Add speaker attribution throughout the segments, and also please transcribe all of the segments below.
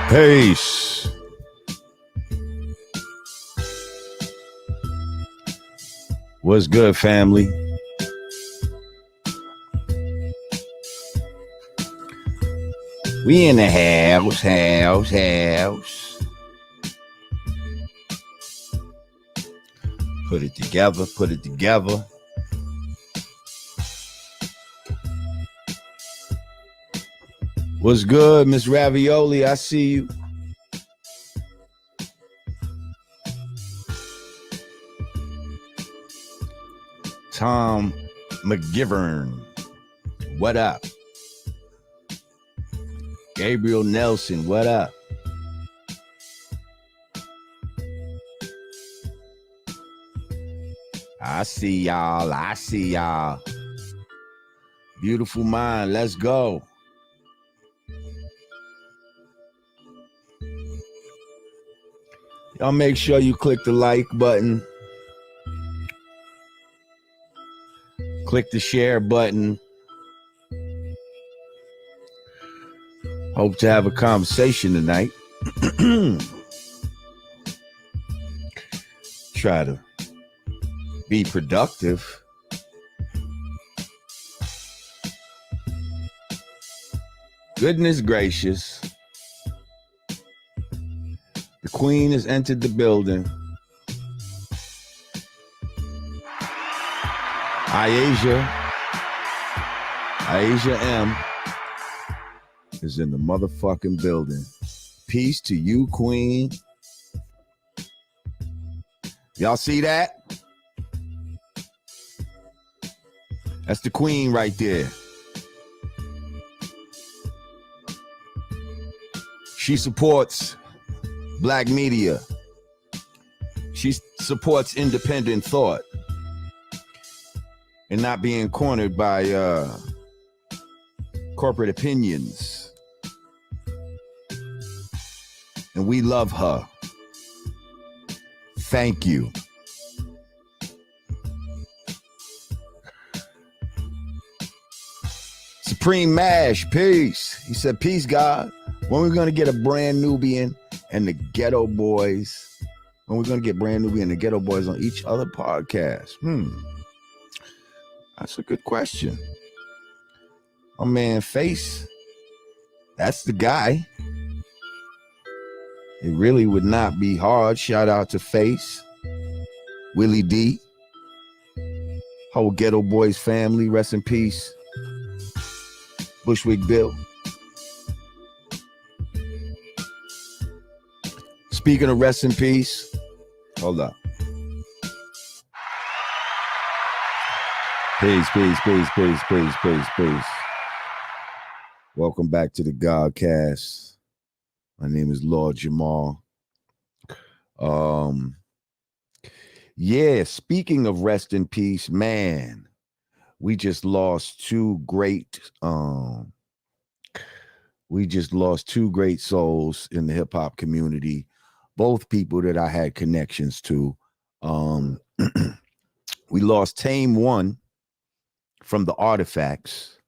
Speaker 1: Peace. What's good, family? We in the house. Put it together. What's good, Miss Ravioli? I see you. Tom McGivern, what up? Gabriel Nelson, what up? I see y'all. Beautiful mind, let's go. Y'all make sure you click the like button. Click the share button. Hope to have a conversation tonight. Try to be productive. Goodness gracious. The Queen has entered the building. Asia M is in the motherfucking building. Peace to you, Queen. Y'all see that? That's the Queen right there. She supports Black media. She supports independent thought and not being cornered by corporate opinions. And we love her. Thank you. Supreme Mash, peace. He said, peace, God. When we're going to get a brand Nubian and the Ghetto Boys? When we're going to get brand Nubian and the Ghetto Boys on each other podcast? That's a good question. My man Face, that's the guy. It really would not be hard. Shout out to Face, Willie D, whole Ghetto Boys family. Rest in peace, Bushwick Bill. Speaking of rest in peace, hold up. Peace. Welcome back to the Godcast. My name is Lord Jamar. Speaking of rest in peace, man, we just lost two great souls in the hip hop community. Both people that I had connections to. We lost Tame One from the Artifacts,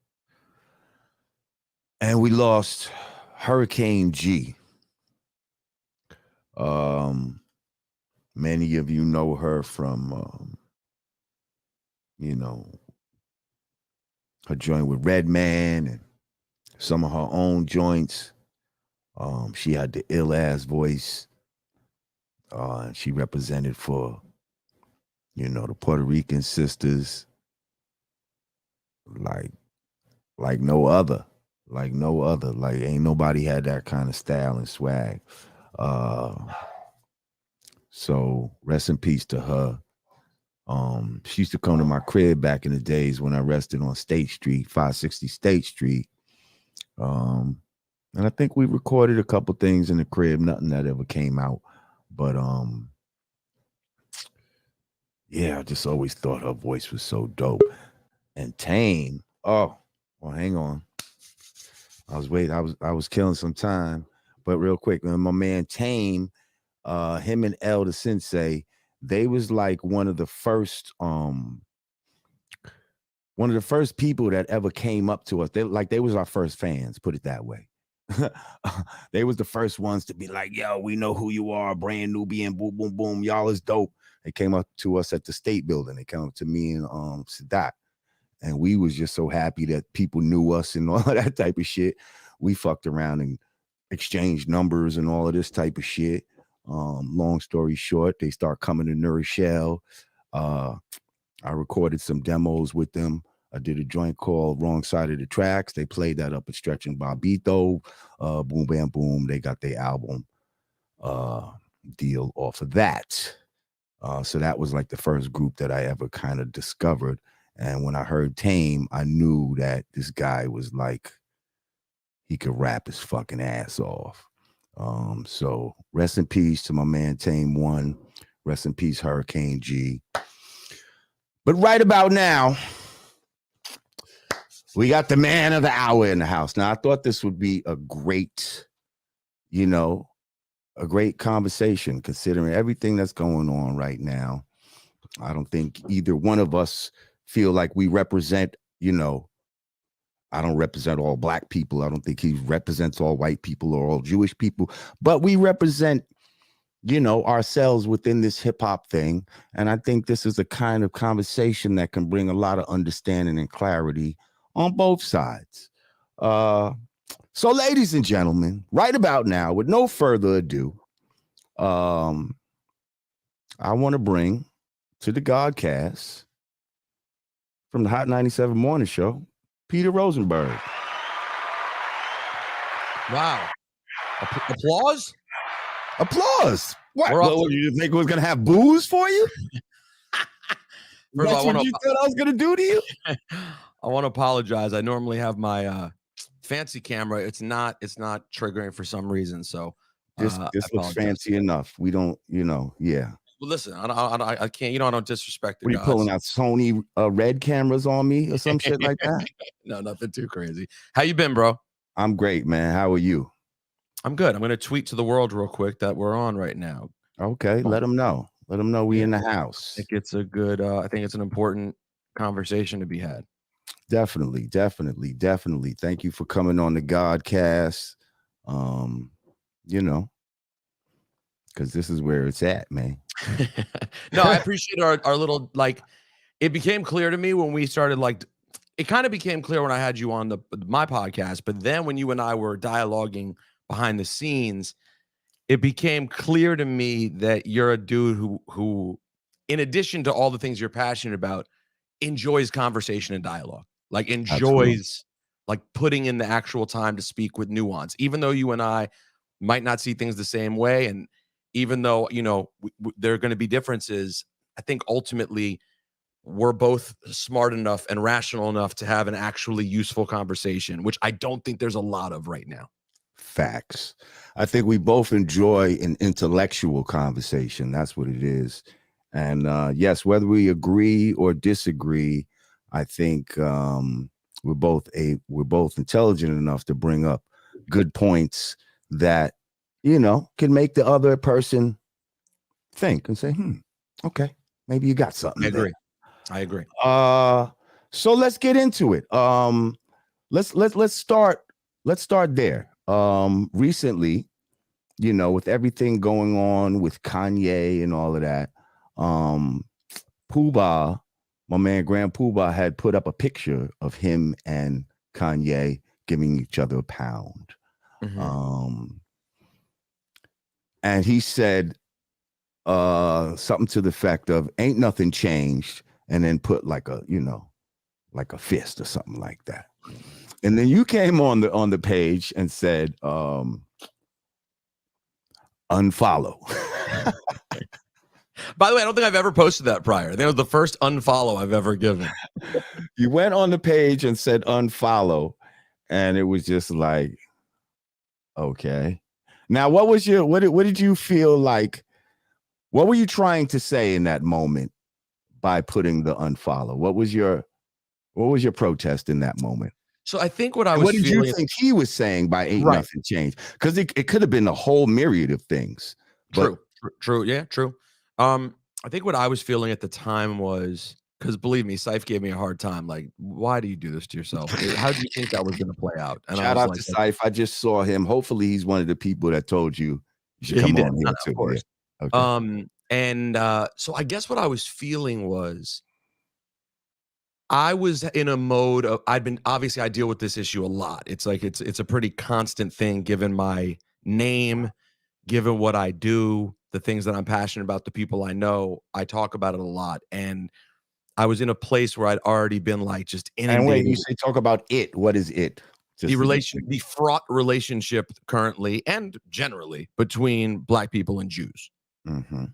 Speaker 1: and we lost Hurricane G. Many of you know her from, her joint with Redman and some of her own joints. She had the ill-ass voice. She represented for, the Puerto Rican sisters like no other. Like ain't nobody had that kind of style and swag. So rest in peace to her. She used to come to my crib back in the days when I rested on State Street, 560 State Street. And I think we recorded a couple things in the crib, nothing that ever came out. But I just always thought her voice was so dope. And Tame, hang on. I was killing some time, but real quick, my man Tame, him and El the Sensei, they was like one of the first people that ever came up to us. They was our first fans, put it that way. They was the first ones to be like, yo, we know who you are, brand Nubian, boom, boom, boom. Y'all is dope. They came up to us at the state building. They came up to me and Sadat. And we was just so happy that people knew us and all of that type of shit. We fucked around and exchanged numbers and all of this type of shit. Long story short, they start coming to New Rochelle. I recorded some demos with them. I did a joint called Wrong Side of the Tracks. They played that up at Stretch and Bobito. Boom, bam, boom. They got their album deal off of that. So that was like the first group that I ever kind of discovered. And when I heard Tame, I knew that this guy was like, he could rap his fucking ass off. So rest in peace to my man Tame One. Rest in peace, Hurricane G. But right about now, we got the man of the hour in the house. Now, I thought this would be a great, a great conversation considering everything that's going on right now. I don't think either one of us feel like we represent, I don't represent all black people. I don't think he represents all white people or all Jewish people, but we represent, ourselves within this hip hop thing. And I think this is a kind of conversation that can bring a lot of understanding and clarity on both sides. So ladies and gentlemen, right about now, with no further ado, I want to bring to the Godcast from the Hot 97 Morning Show, Peter Rosenberg.
Speaker 2: Wow. Applause?
Speaker 1: Applause. What you think was going to have booze for you? That's what you thought I was going to do to you?
Speaker 2: I want to apologize. I normally have my fancy camera. It's not triggering for some reason. So
Speaker 1: this looks fancy enough. We don't, yeah.
Speaker 2: Well, listen, I can't, I don't disrespect the
Speaker 1: gods. Are you pulling out Sony red cameras on me or some shit like that?
Speaker 2: No, nothing too crazy. How you been, bro?
Speaker 1: I'm great, man. How are you?
Speaker 2: I'm good. I'm going to tweet to the world real quick that we're on right now.
Speaker 1: Okay. Let them know. Let them know we in the house.
Speaker 2: I think it's a good, I think it's an important conversation to be had.
Speaker 1: Definitely. Thank you for coming on the Godcast. Because this is where it's at, man.
Speaker 2: No, I appreciate our little, it became clear to me when we started, it kind of became clear when I had you on my podcast, but then when you and I were dialoguing behind the scenes, it became clear to me that you're a dude who, in addition to all the things you're passionate about, enjoys conversation and dialogue, enjoys putting in the actual time to speak with nuance, even though you and I might not see things the same way. And even though, there are going to be differences, I think ultimately we're both smart enough and rational enough to have an actually useful conversation, which I don't think there's a lot of right now.
Speaker 1: Facts. I think we both enjoy an intellectual conversation. That's what it is. And yes, whether we agree or disagree, I think we're both intelligent enough to bring up good points that, can make the other person think and say, okay, maybe you got something.
Speaker 2: I agree.
Speaker 1: So let's get into it. Let's start there. Recently, with everything going on with Kanye and all of that, Pooh, my man Grand Pooh had put up a picture of him and Kanye giving each other a pound. Mm-hmm. And he said something to the effect of "ain't nothing changed," and then put like a fist or something like that. And then you came on the page and said, unfollow.
Speaker 2: By the way, I don't think I've ever posted that prior. That was the first unfollow I've ever given.
Speaker 1: You went on the page and said unfollow, and it was just like, okay. Now, what did you feel like? What were you trying to say in that moment by putting the unfollow? What was your protest in that moment?
Speaker 2: So I think what did
Speaker 1: you think he was saying by ain't nothing changed? Because it could have been a whole myriad of things.
Speaker 2: True. Yeah, true. I think what I was feeling at the time was because believe me, Syfe gave me a hard time. Like, why do you do this to yourself? How do you think that was going to play out? And
Speaker 1: Shout
Speaker 2: I was
Speaker 1: out
Speaker 2: like,
Speaker 1: to Syfe. I just saw him. Hopefully, he's one of the people that told you should
Speaker 2: he
Speaker 1: come
Speaker 2: did,
Speaker 1: on here too.
Speaker 2: of course.
Speaker 1: Yeah. Okay.
Speaker 2: And so I guess what I was feeling was I was in a mode of obviously I deal with this issue a lot. It's like it's a pretty constant thing given my name, given what I do, the things that I'm passionate about, the people I know. I talk about it a lot. And I was in a place where I'd already been like just inundated.
Speaker 1: And when you say talk about it, what is it?
Speaker 2: The fraught relationship currently and generally between Black people and Jews.
Speaker 1: Mm-hmm.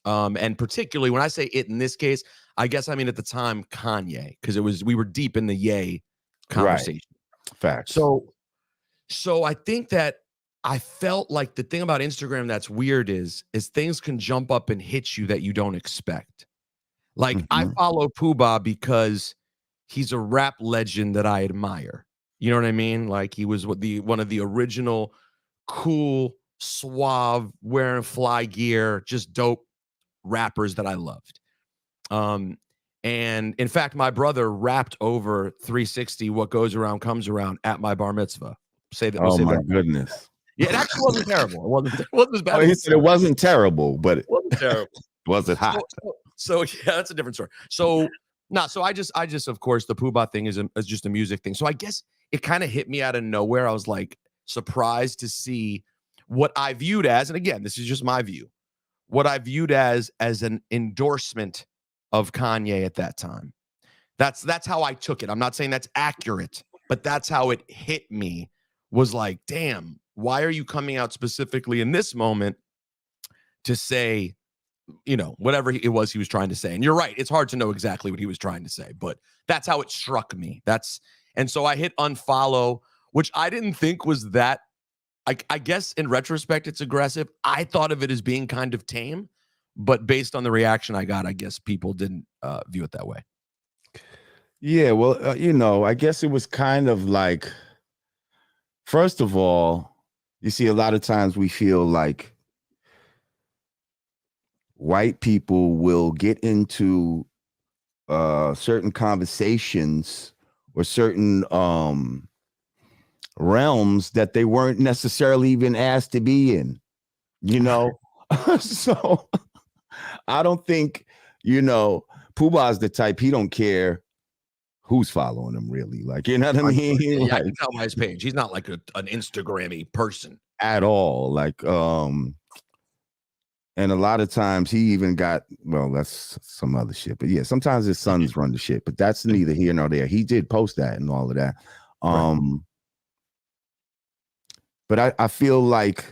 Speaker 2: And particularly when I say it in this case, I guess I mean at the time Kanye, because we were deep in the Ye conversation.
Speaker 1: Right. Facts.
Speaker 2: So I think that I felt like the thing about Instagram that's weird is things can jump up and hit you that you don't expect. Like I follow Pooh because he's a rap legend that I admire. You know what I mean? Like he was one of the original cool, suave, wearing fly gear, just dope rappers that I loved. And in fact, my brother rapped over 360 What Goes Around Comes Around at my bar mitzvah.
Speaker 1: Oh my goodness.
Speaker 2: Yeah, it actually wasn't terrible. It wasn't as bad.
Speaker 1: Oh, he said it wasn't terrible, but it
Speaker 2: wasn't terrible.
Speaker 1: Was it hot?
Speaker 2: So yeah, that's a different story. So I just of course the Pooh thing is just a music thing. So I guess it kind of hit me out of nowhere. I was like surprised to see what I viewed as, and again, this is just my view, what I viewed as an endorsement of Kanye at that time. That's how I took it. I'm not saying that's accurate, but that's how it hit me. Was like, damn, why are you coming out specifically in this moment to say, you know, whatever it was he was trying to say? And you're right, it's hard to know exactly what he was trying to say, but that's how it struck me. And so I hit unfollow, which I didn't think was that. I guess in retrospect, it's aggressive. I thought of it as being kind of tame, but based on the reaction I got, I guess people didn't view it that way.
Speaker 1: Yeah, well, I guess it was kind of like, first of all, you see, a lot of times we feel like white people will get into certain conversations or certain realms that they weren't necessarily even asked to be in, So I don't think, Pooh Bah's the type, he don't care who's following him, really. Like, you know what I mean?
Speaker 2: Yeah, I can tell by his page. He's not like an Instagram-y person
Speaker 1: at all. Like, and a lot of times he even got, well, that's some other shit. But yeah, sometimes his sons run the shit, but that's neither here nor there. He did post that and all of that. Right. But I feel like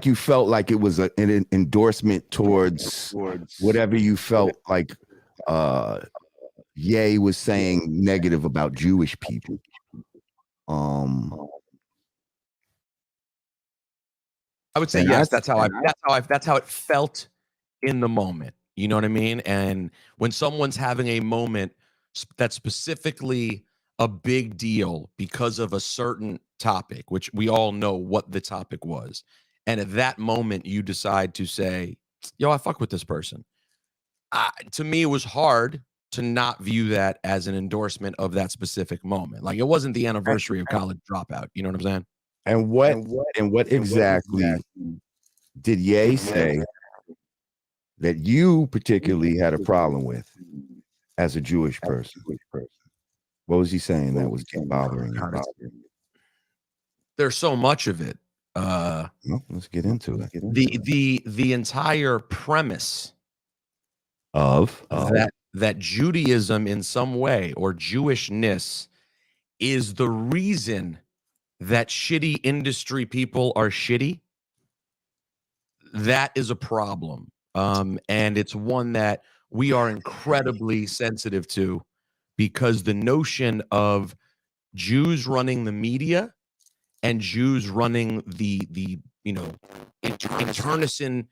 Speaker 1: you felt like it was an endorsement towards whatever you felt like Ye was saying negative about Jewish people.
Speaker 2: I would say yes. That's how it felt in the moment. You know what I mean? And when someone's having a moment that's specifically a big deal because of a certain topic, which we all know what the topic was, and at that moment you decide to say, "Yo, I fuck with this person." To me, it was hard to not view that as an endorsement of that specific moment. Like it wasn't the anniversary of College Dropout. You know what I'm saying?
Speaker 1: And what exactly did Ye say that you particularly had a problem with as a Jewish person? What was he saying that was bothering you?
Speaker 2: There's so much of it.
Speaker 1: Well, let's get into it.
Speaker 2: The entire premise
Speaker 1: of
Speaker 2: that Judaism in some way or Jewishness is the reason that shitty industry people are shitty. That is a problem. And it's one that we are incredibly sensitive to, because the notion of Jews running the media and Jews running the internecine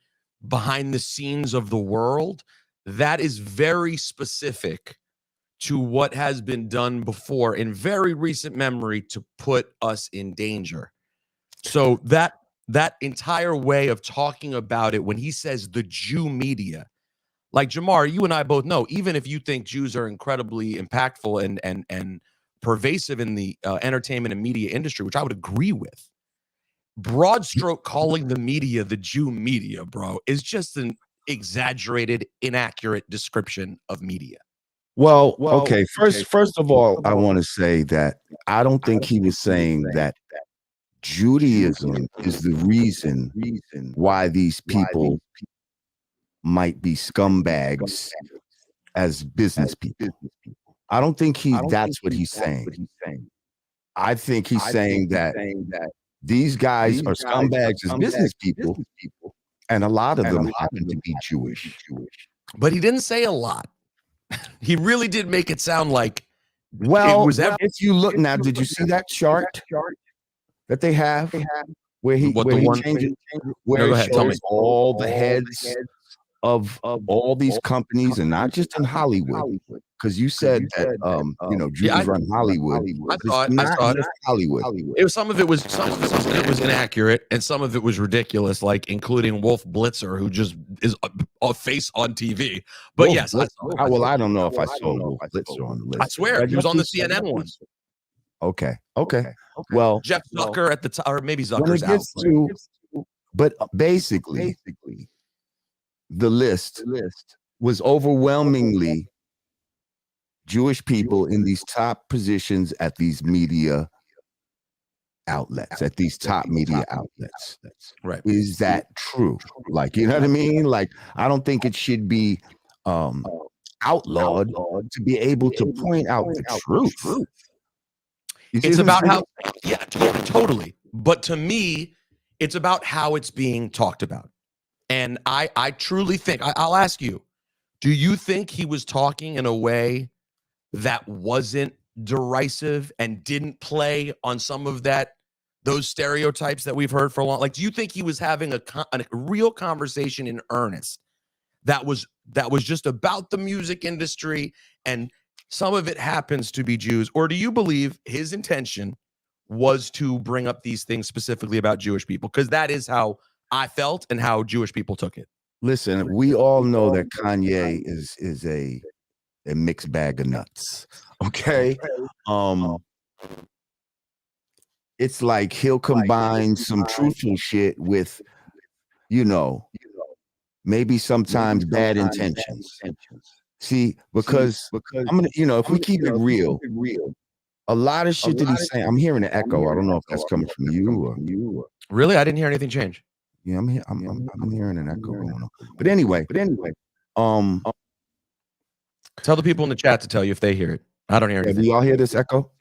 Speaker 2: behind the scenes of the world, that is very specific to what has been done before in very recent memory to put us in danger. So that entire way of talking about it, when he says the Jew media, like Jamar, you and I both know, even if you think Jews are incredibly impactful and pervasive in the entertainment and media industry, which I would agree with, broad stroke calling the media the Jew media, bro, is just an exaggerated, inaccurate description of media.
Speaker 1: Well, okay. First of all, I want to say that I don't think he was saying that Judaism is the reason why these people might be scumbags as business people. I don't think that's what he's saying. I think he's saying that these guys are scumbags as business people, and a lot of them happen to be Jewish.
Speaker 2: But he didn't say a lot. He really did make it sound like
Speaker 1: if you look now, did you see that chart that they have where he changes where it shows all the heads of all these companies, and not just in Hollywood, because you said that Jews run Hollywood.
Speaker 2: I saw it.
Speaker 1: Hollywood.
Speaker 2: Some of it was inaccurate, and some of it was ridiculous, like including Wolf Blitzer, who just is a face on TV. But yes, I saw it.
Speaker 1: Well, I don't know if I saw Wolf Blitzer on the list.
Speaker 2: I swear he was on the CNN one.
Speaker 1: Okay. Well,
Speaker 2: Jeff Zucker at the time, or maybe Zucker's out.
Speaker 1: But basically, the list was overwhelmingly Jewish people in these top positions at these media outlets, at these top media outlets.
Speaker 2: Right.
Speaker 1: Is that true? Like, you know what I mean? Like, I don't think it should be outlawed to be able to point out the truth.
Speaker 2: It's about how, totally. But to me, it's about how it's being talked about. And I truly think, I'll ask you, do you think he was talking in a way that wasn't derisive and didn't play on some of those stereotypes that we've heard for a long? Like, do you think he was having a real conversation in earnest that was just about the music industry, and some of it happens to be Jews? Or do you believe his intention was to bring up these things specifically about Jewish people? Because that is how I felt and how Jewish people took it.
Speaker 1: Listen, we all know that Kanye is a mixed bag of nuts. Okay. It's like he'll combine some truthful shit with, maybe sometimes bad intentions. See, because I'm gonna, if we keep it real, a lot of shit that he's saying, I'm hearing an echo. I don't know if that's coming from you or.
Speaker 2: Really? I didn't hear anything change.
Speaker 1: Yeah, I'm hearing an echo going on. But anyway,
Speaker 2: tell the people in the chat to tell you if they hear it. I don't hear anything.
Speaker 1: Do y'all hear this echo?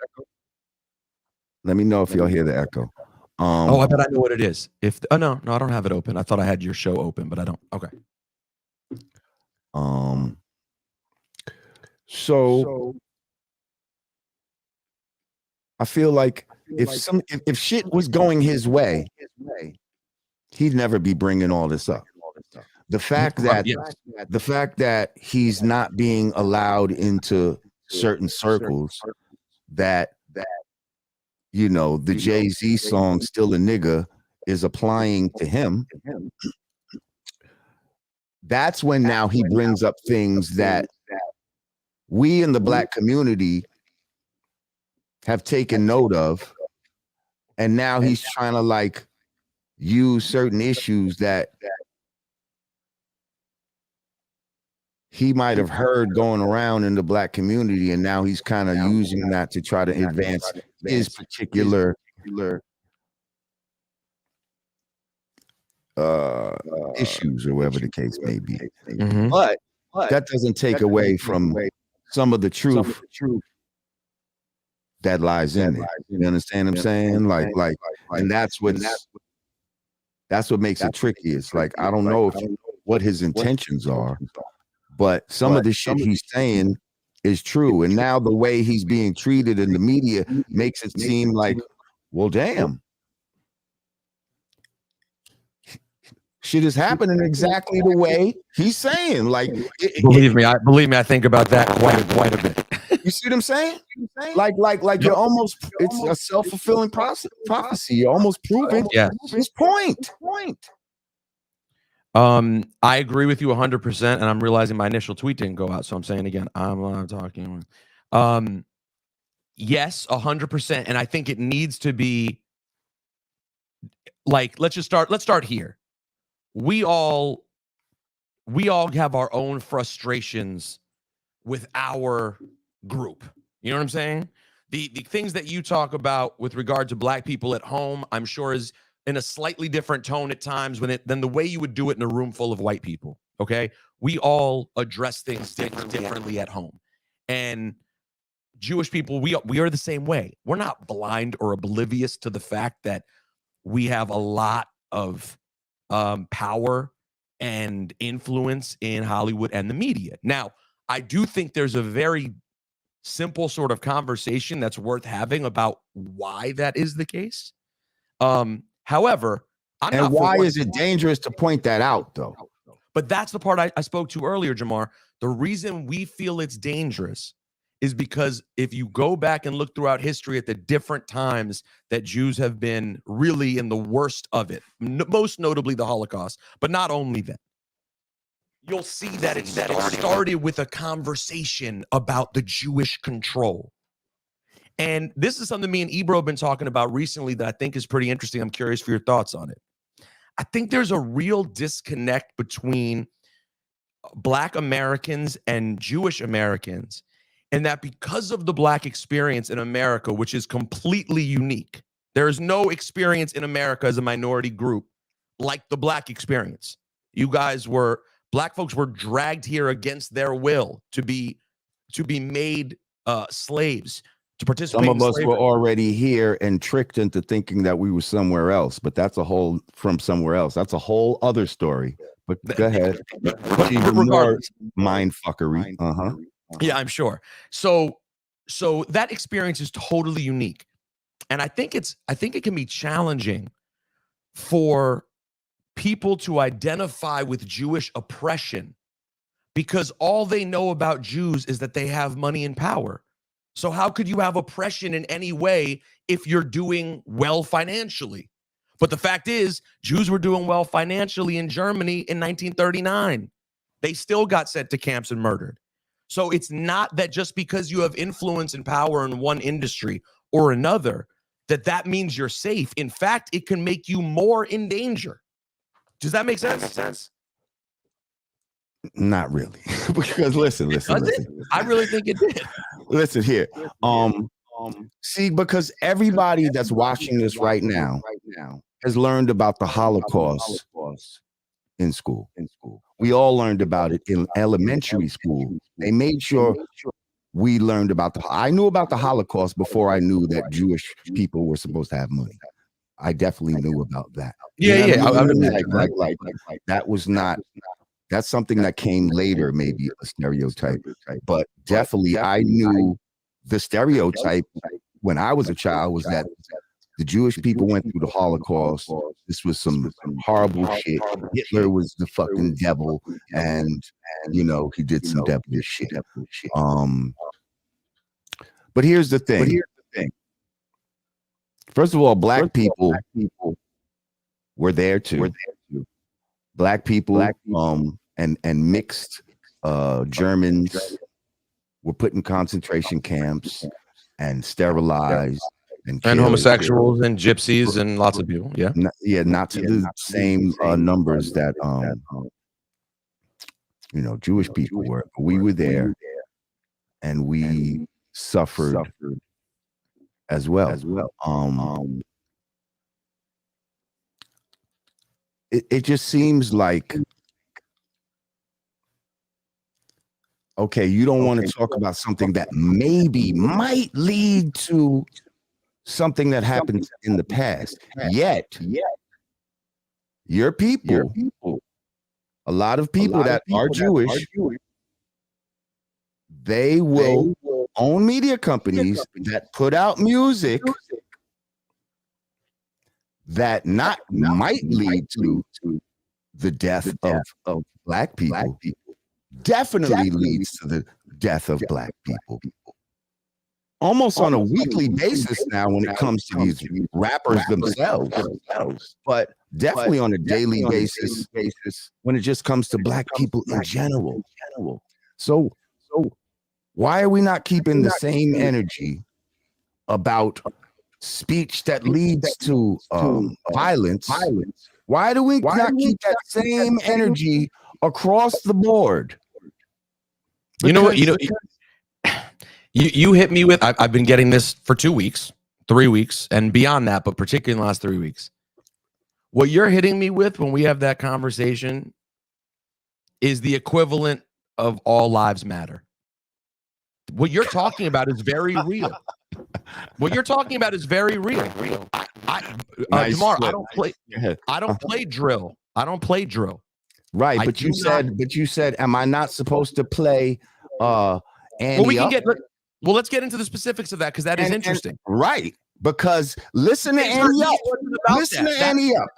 Speaker 1: Let me know if y'all hear the echo.
Speaker 2: I bet I know what it is. No, I don't have it open. I thought I had your show open, but I don't. Okay.
Speaker 1: So I feel like if shit was going his way, he'd never be bringing all this up. The fact that he's not being allowed into certain circles, that the Jay-Z song "Still a Nigga" is applying to him. That's when now he brings up things that we in the Black community have taken note of, and now he's trying to use certain issues that he might have heard going around in the Black community, and now he's kind of using that to try to advance his particular issues, or whatever the case may be.
Speaker 2: Mm-hmm.
Speaker 1: But that doesn't take away from some of the truth that lies in it. You understand what I'm saying? And that's what makes it tricky. It's like, I don't know what his intentions are, but some of the shit he's saying is true. And now the way he's being treated in the media makes it seem like, well, damn, shit is happening exactly the way he's saying.
Speaker 2: Believe me, I think about that quite a bit.
Speaker 1: You see what I'm saying? Like you're almost, it's a self-fulfilling prophecy. You're almost proving his point.
Speaker 2: I agree with you 100%, and I'm realizing my initial tweet didn't go out, so I'm saying again, I'm not talking. Yes, 100%, and I think it needs to be like let's start here. We all have our own frustrations with our group. You know what I'm saying? The things that you talk about with regard to black people at home, I'm sure is in a slightly different tone at times than the way you would do it in a room full of white people. Okay. We all address things differently at home. And Jewish people, we are the same way. We're not blind or oblivious to the fact that we have a lot of power and influence in Hollywood and the media. Now, I do think there's a very simple sort of conversation that's worth having about why that is the case. However,
Speaker 1: why is it dangerous to point that out, though?
Speaker 2: But that's the part I spoke to earlier, Jamar. The reason we feel it's dangerous is because if you go back and look throughout history at the different times that Jews have been really in the worst of it, most notably the Holocaust, but not only that, you'll see that it started with a conversation about the Jewish control. And this is something me and Ebro have been talking about recently that I think is pretty interesting. I'm curious for your thoughts on it. I think there's a real disconnect between Black Americans and Jewish Americans, and that because of the Black experience in America, which is completely unique, there is no experience in America as a minority group like the Black experience. Black folks were dragged here against their will to be made slaves, to participate.
Speaker 1: Some of us were already here and tricked into thinking that we were somewhere else, but that's a whole other story. But go ahead. Even more mind fuckery.
Speaker 2: Yeah, I'm sure. So that experience is totally unique. And I think it can be challenging for people to identify with Jewish oppression because all they know about Jews is that they have money and power. So how could you have oppression in any way if you're doing well financially? But the fact is, Jews were doing well financially in Germany in 1939. They still got sent to camps and murdered. So it's not that just because you have influence and power in one industry or another, that means you're safe. In fact, it can make you more in danger. Does that make sense?
Speaker 1: Not really. Because listen.
Speaker 2: I really think it did.
Speaker 1: Listen here. See, because everybody that's watching this right now has learned about the Holocaust in school. We all learned about it in elementary school. They made sure we learned about I knew about the Holocaust before I knew that Jewish people were supposed to have money. I definitely knew about that.
Speaker 2: Yeah.
Speaker 1: I would like that was not. That's something that came later, maybe a stereotype, but definitely I knew the stereotype when I was a child was that the Jewish people went through the Holocaust. This was some horrible shit. Hitler was the fucking devil, and he did some devilish shit. But here's the thing. First of all, black people were there too. Black people, and mixed Germans were put in concentration camps and sterilized and
Speaker 2: homosexuals and gypsies and lots of people.
Speaker 1: Not to the same numbers that Jewish people were. We were there, and we suffered as well. It just seems like, okay, you don't want to talk about something that might lead to something that happened in the past. Yet, your people, a lot of people that are Jewish, they will own media companies that put out music that might lead to the death of black people, definitely leads to the death of black people. almost on a weekly basis now when it comes to these rappers themselves, but definitely on a daily basis when it just comes to black people in general. So why are we not keeping the same energy about speech that leads to violence? Why do we not keep that same energy across the board?
Speaker 2: You know what? You hit me with. I've been getting this for 2 weeks, 3 weeks, and beyond that, but particularly in the last 3 weeks. What you're hitting me with when we have that conversation is the equivalent of all lives matter. What you're talking about is very real. What you're talking about is very real. Jamar, I don't play drill. I don't play drill.
Speaker 1: Right, but you said, am I not supposed to play?
Speaker 2: Let's get into the specifics of that because that is interesting.
Speaker 1: Right, because listen to Annie Up. Listen to Annie Up.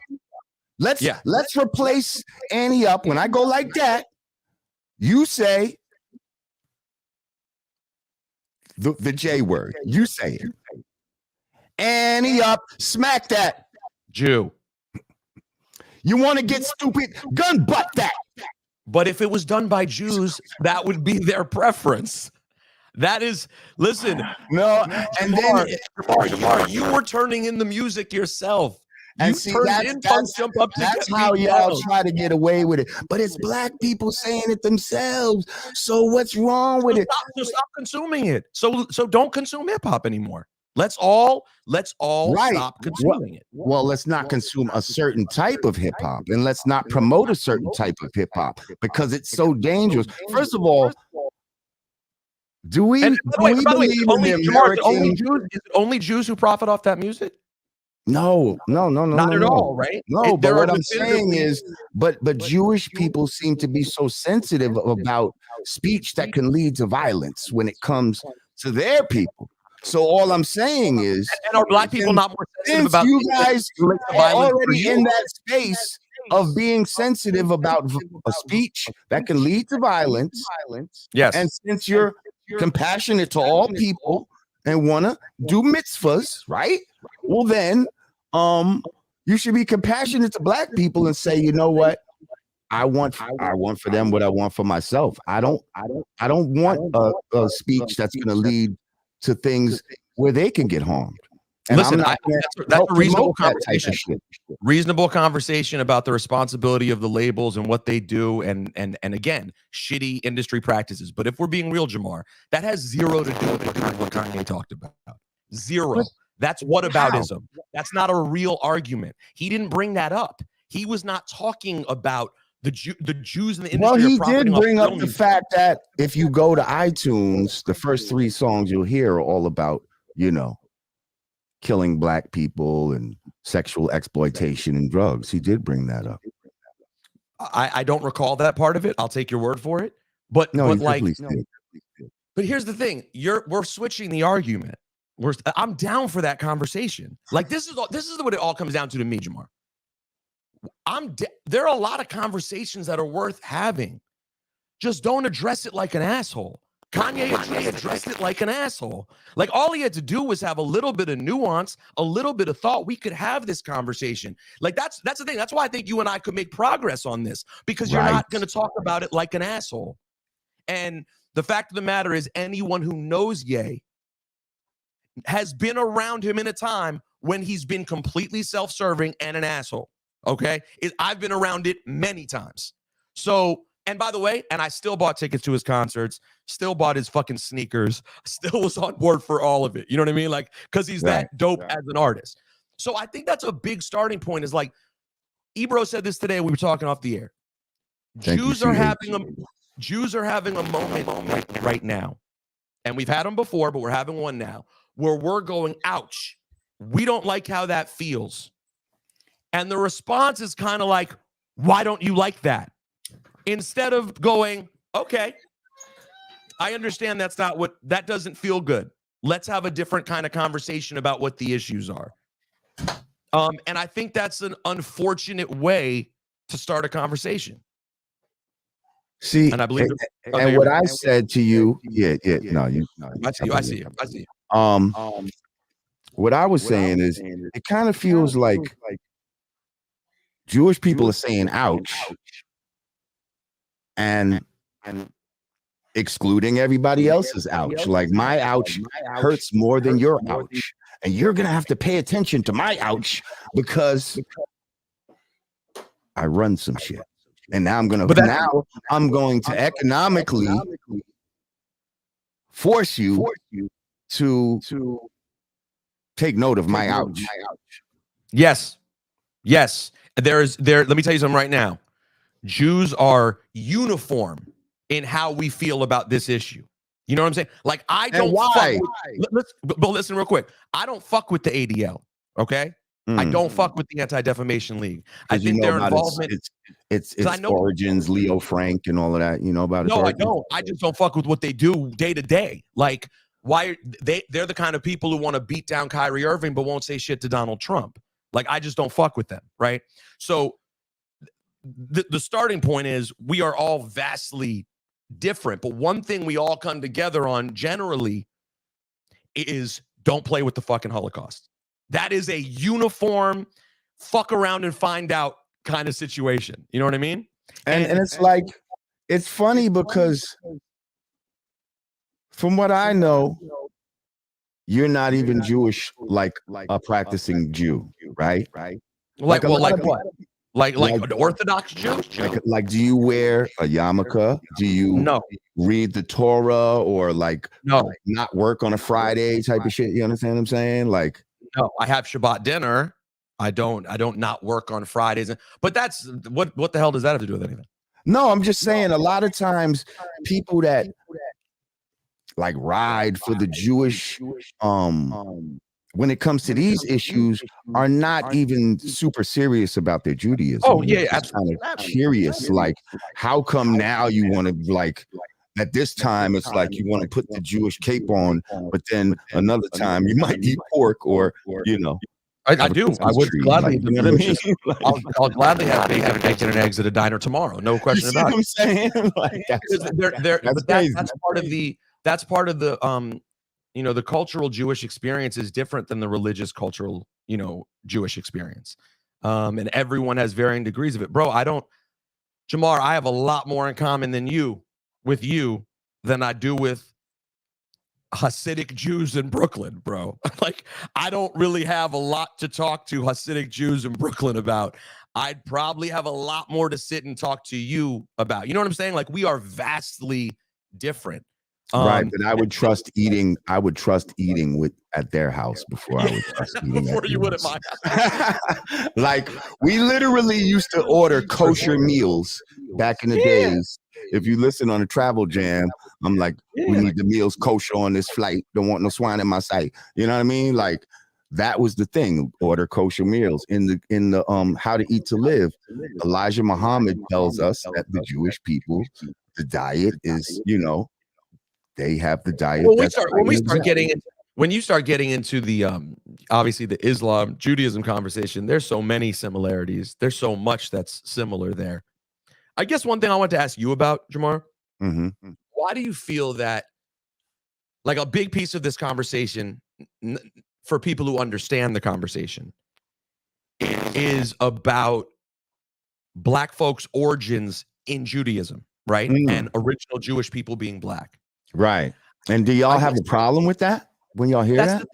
Speaker 1: Let's replace Annie Up. When I go like that, you say the J word. You say it. Annie Up, smack that.
Speaker 2: Jew.
Speaker 1: You want to get stupid? Gun butt that.
Speaker 2: But if it was done by Jews, that would be their preference. That is, listen.
Speaker 1: No, and
Speaker 2: Jamar, you were turning in the music yourself.
Speaker 1: And see, that's how y'all try to get away with it. But it's black people saying it themselves. So what's wrong with it?
Speaker 2: Stop consuming it. So don't consume hip hop anymore. Let's all stop consuming it.
Speaker 1: Well, let's not consume a certain type of hip hop, and let's not promote a certain type of hip hop because it's so dangerous. First of all, do we believe in the American?
Speaker 2: Is it only Jews who profit off that music?
Speaker 1: No,
Speaker 2: not at all, right?
Speaker 1: No, but what I'm saying is, but Jewish people seem to be so sensitive about speech that can lead to violence when it comes to their people. So all I'm saying is,
Speaker 2: and are black people not more sensitive about
Speaker 1: you guys are already in that space of being sensitive about a speech that can lead to violence?
Speaker 2: Yes.
Speaker 1: And since you're compassionate to all people and want to do mitzvahs, right? Well, then, you should be compassionate to black people and say, you know what? I want for them what I want for myself. I don't want a speech that's going to lead to things where they can get harmed. And
Speaker 2: listen, that's a reasonable conversation. Reasonable conversation about the responsibility of the labels and what they do, and again, shitty industry practices. But if we're being real, Jamar, that has zero to do with what Kanye talked about. Zero. That's whataboutism. That's not a real argument. He didn't bring that up. He was not talking about the Jews in the industry.
Speaker 1: Well, he did bring up the fact that if you go to iTunes, the first 3 songs you'll hear are all about, killing black people and sexual exploitation and drugs. He did bring that up.
Speaker 2: I don't recall that part of it. I'll take your word for it. But here's the thing: we're switching the argument. I'm down for that conversation. Like this is what it all comes down to me, Jamar. There are a lot of conversations that are worth having. Just don't address it like an asshole. Kanye addressed it like an asshole. Like all he had to do was have a little bit of nuance, a little bit of thought. We could have this conversation. Like that's the thing. That's why I think you and I could make progress on this because you're not going to talk about it like an asshole. And the fact of the matter is, anyone who knows Ye has been around him in a time when he's been completely self-serving and an asshole. Okay, I've been around it many times. So. And by the way, I still bought tickets to his concerts, still bought his fucking sneakers, still was on board for all of it. You know what I mean? Like, because he's that dope as an artist. So I think that's a big starting point is like, Ebro said this today. We were talking off the air. Jews are having a moment right now. And we've had them before, but we're having one now where we're going, ouch, we don't like how that feels. And the response is kind of like, why don't you like that? Instead of going, okay, I understand that doesn't feel good. Let's have a different kind of conversation about what the issues are. And I think that's an unfortunate way to start a conversation.
Speaker 1: See,
Speaker 2: and I believe
Speaker 1: what I said to you, I see you. What I was saying is, it kind of feels like Jewish people are saying ouch and excluding everybody else's ouch. Like, my ouch hurts more than your ouch, and you're gonna have to pay attention to my ouch because I run some shit, and now I'm going to economically force you to take note of my ouch.
Speaker 2: Yes. Let me tell you something right now. Jews are uniform in how we feel about this issue. You know what I'm saying? Like, I don't but listen real quick. I don't fuck with the ADL. Okay. I don't fuck with the Anti-Defamation League. I think their involvement,
Speaker 1: its origins, Leo Frank and all of that. You know about it?
Speaker 2: No, I don't. I just don't fuck with what they do day to day. Like, why they're the kind of people who want to beat down Kyrie Irving but won't say shit to Donald Trump. Like, I just don't fuck with them, right? So the starting point is we are all vastly different, but one thing we all come together on generally is don't play with the fucking Holocaust. That is a uniform fuck around and find out kind of situation. You know what I mean?
Speaker 1: And it's like, it's funny because from what I know, you're not even Jewish, like a practicing Jew, right?
Speaker 2: Like what? Like an Orthodox Jew?
Speaker 1: Like, do you wear a yarmulke? Do you read the Torah, or like not work on a Friday type of shit? You understand what I'm saying? Like,
Speaker 2: no, I have Shabbat dinner. I don't not work on Fridays. But that's what the hell does that have to do with anything?
Speaker 1: No, I'm just saying, a lot of times people that like ride for the Jewish when it comes to these issues are not even super serious about their Judaism.
Speaker 2: Oh yeah, absolutely.
Speaker 1: Kind of curious, like, how come now you want to, like, at this time it's like you want to put the Jewish cape on, but then another time you might eat pork, or you know.
Speaker 2: I do. I would gladly. You know what I mean? I'll gladly have bacon and eggs at a diner tomorrow. No question about it. I'm saying, like, that's part of the you know, the cultural Jewish experience is different than the religious cultural, you know, Jewish experience. And everyone has varying degrees of it. Bro, Jamar, I have a lot more in common with you than I do with Hasidic Jews in Brooklyn, bro. Like, I don't really have a lot to talk to Hasidic Jews in Brooklyn about. I'd probably have a lot more to sit and talk to you about. You know what I'm saying? Like, we are vastly different.
Speaker 1: Right, but I would trust eating at their house before I would trust eating before you would at my house. Like, we literally used to order kosher meals back in the days. If you listen on a Travel Jam, I'm like, we need the meals kosher on this flight. Don't want no swine in my sight. You know what I mean? Like, that was the thing. Order kosher meals in the How to Eat to Live. Elijah Muhammad tells us that the Jewish people, the diet is, you know, they have the diet.
Speaker 2: Well, when you start getting into the obviously the Islam Judaism conversation, there's so many similarities. There's so much that's similar there. I guess one thing I want to ask you about, Jamar, why do you feel that, like, a big piece of this conversation for people who understand the conversation is about Black folks' origins in Judaism, right? And original Jewish people being Black.
Speaker 1: Right. And do y'all have a problem with that when y'all hear that?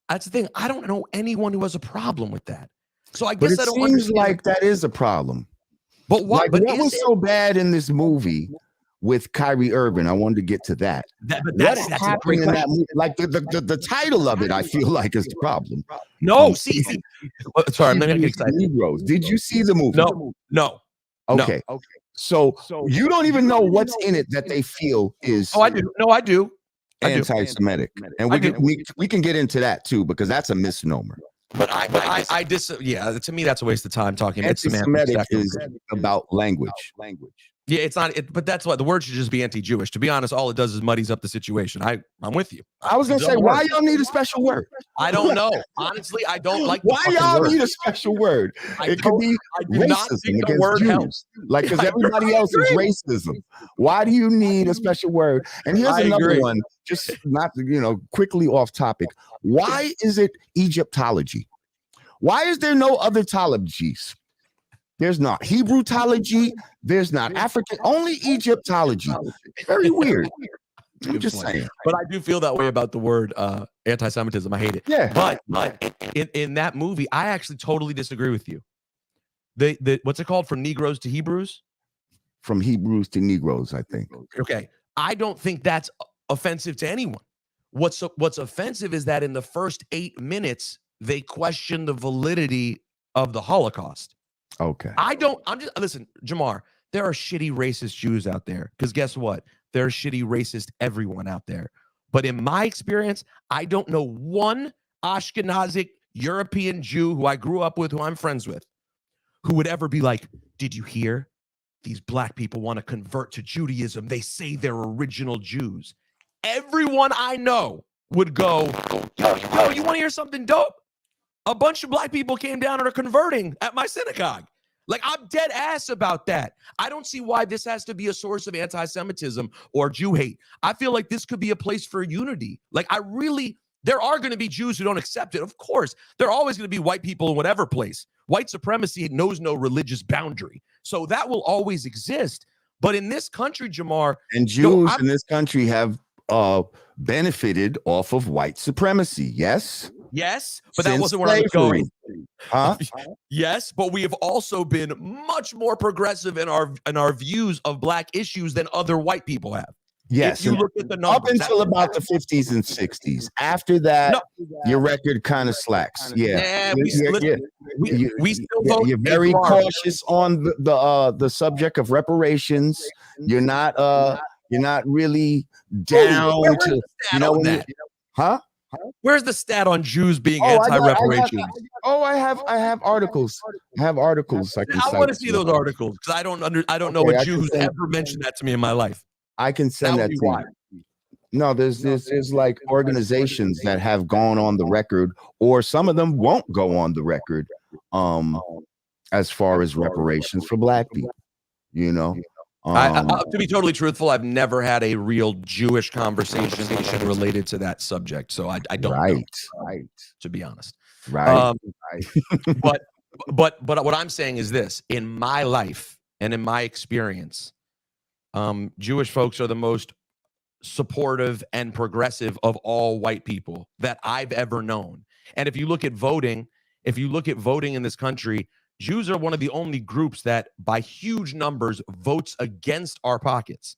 Speaker 2: That's the thing. I don't know anyone who has a problem with that. So I guess
Speaker 1: I don't understand. Like, that is a problem.
Speaker 2: But what?
Speaker 1: Like, what was so bad in this movie with Kyrie Irving? I wanted to get to that. That's a great question. That movie? Like, the title of it, I feel like, is the problem.
Speaker 2: No, see. Sorry, I'm not gonna get excited.
Speaker 1: Negroes. Did you see the movie?
Speaker 2: No.
Speaker 1: Okay. No. So you don't even know what's in it that they feel is.
Speaker 2: Oh, I do. No, I do.
Speaker 1: Anti-Semitic, and we can get into that too, because that's a misnomer.
Speaker 2: But to me that's a waste of time talking.
Speaker 1: Anti-Semitic is about language.
Speaker 2: Yeah, it's not. But that's why the word should just be anti-Jewish. To be honest, all it does is muddies up the situation. I'm with you.
Speaker 1: I was gonna say, why y'all need a special word?
Speaker 2: I don't know. Honestly, I don't like.
Speaker 1: Why y'all need a special word? It could be racism against Jews, like because everybody else is racism. Why do you need a special word? And here's another one, just not quickly off topic. Why is it Egyptology? Why is there no other tologies? There's not Hebrewtology. There's not African. Only Egyptology. Very weird. I'm just saying.
Speaker 2: But I do feel that way about the word anti-Semitism. I hate it.
Speaker 1: Yeah.
Speaker 2: But in that movie, I actually totally disagree with you. The what's it called? From Negroes to Hebrews?
Speaker 1: From Hebrews to Negroes, I think.
Speaker 2: Okay. I don't think that's offensive to anyone. What's offensive is that in the first 8 minutes, they question the validity of the Holocaust.
Speaker 1: Okay.
Speaker 2: Listen, Jamar, there are shitty racist Jews out there. Because guess what? There's shitty racist everyone out there. But in my experience, I don't know one Ashkenazic European Jew who I grew up with, who I'm friends with, who would ever be like, did you hear? These black people want to convert to Judaism. They say they're original Jews. Everyone I know would go, yo, you want to hear something dope? A bunch of black people came down and are converting at my synagogue. Like, I'm dead ass about that. I don't see why this has to be a source of anti-Semitism or Jew hate. I feel like this could be a place for unity. Like, there are going to be Jews who don't accept it. Of course, there are always going to be white people in whatever place. White supremacy knows no religious boundary. So that will always exist. But in this country, Jamar.
Speaker 1: And Jews in this country have benefited off of white supremacy. Yes.
Speaker 2: Yes, but that wasn't where I was going.
Speaker 1: Huh?
Speaker 2: Yes, but we have also been much more progressive in our views of black issues than other white people have.
Speaker 1: Yes,
Speaker 2: if you look at the numbers,
Speaker 1: up until about the 50s and 60s. After that, your record kind of slacks. Yeah,
Speaker 2: we still vote.
Speaker 1: You're very cautious on the subject of reparations. You're not really down to huh?
Speaker 2: Where's the stat on Jews being anti-reparations?
Speaker 1: I have articles. I have articles. I
Speaker 2: want to see those articles because I don't know a Jew who's ever mentioned that to me in my life.
Speaker 1: I can send that to you. No, there's like organizations that have gone on the record, or some of them won't go on the record, as far as reparations for black people.
Speaker 2: To be totally truthful, I've never had a real Jewish conversation related to that subject, so I don't know.
Speaker 1: Right.
Speaker 2: To be honest,
Speaker 1: right.
Speaker 2: But what I'm saying is this: in my life and in my experience, Jewish folks are the most supportive and progressive of all white people that I've ever known. And if you look at voting in this country, Jews are one of the only groups that by huge numbers votes against our pockets,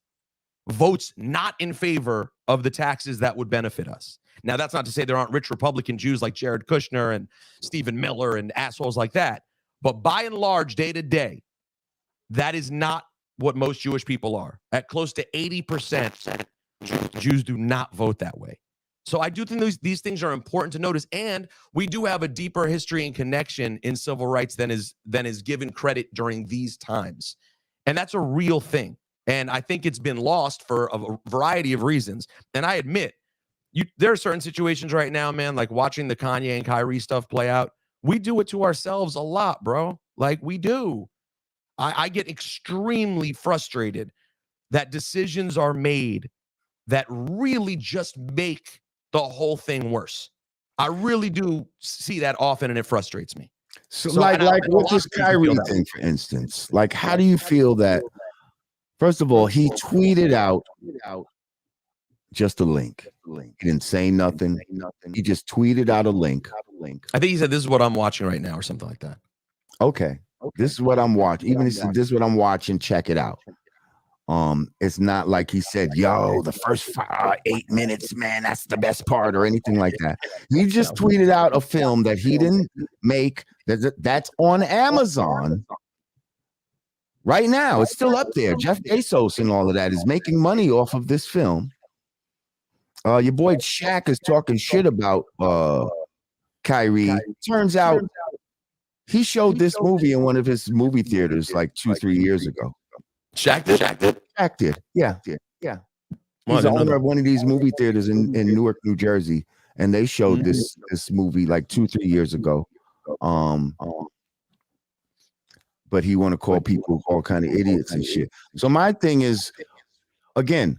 Speaker 2: votes not in favor of the taxes that would benefit us. Now, that's not to say there aren't rich Republican Jews like Jared Kushner and Stephen Miller and assholes like that. But by and large, day to day, that is not what most Jewish people are. At close to 80%, Jews do not vote that way. So I do think these things are important to notice, and we do have a deeper history and connection in civil rights than is given credit during these times, and that's a real thing. And I think it's been lost for a variety of reasons. And I admit, there are certain situations right now, man, like watching the Kanye and Kyrie stuff play out. We do it to ourselves a lot, bro. Like we do. I get extremely frustrated that decisions are made that really just make the whole thing worse. I really do see that often, and it frustrates me.
Speaker 1: So like with this Kyrie thing, for instance, like how do you feel that? First of all, he tweeted out just a link. He didn't say nothing. He just tweeted out a link.
Speaker 2: I think he said, "This is what I'm watching right now," or something like that.
Speaker 1: Okay. This is what I'm watching. Even he said, "This is what I'm watching. Check it out." It's not like he said, "Yo, the first 8 minutes, man, that's the best part," or anything like that. He just tweeted out a film that he didn't make. That's on Amazon right now. It's still up there. Jeff Bezos and all of that is making money off of this film. Your boy Shaq is talking shit about Kyrie. Turns out he showed this movie in one of his movie theaters like 2-3 years ago.
Speaker 2: Shaq did.
Speaker 1: Shaq did. Yeah.
Speaker 2: Well,
Speaker 1: He's the owner of one of these movie theaters in Newark, New Jersey, and they showed this movie like 2-3 years ago. But he want to call people all kind of idiots and shit. So my thing is, again,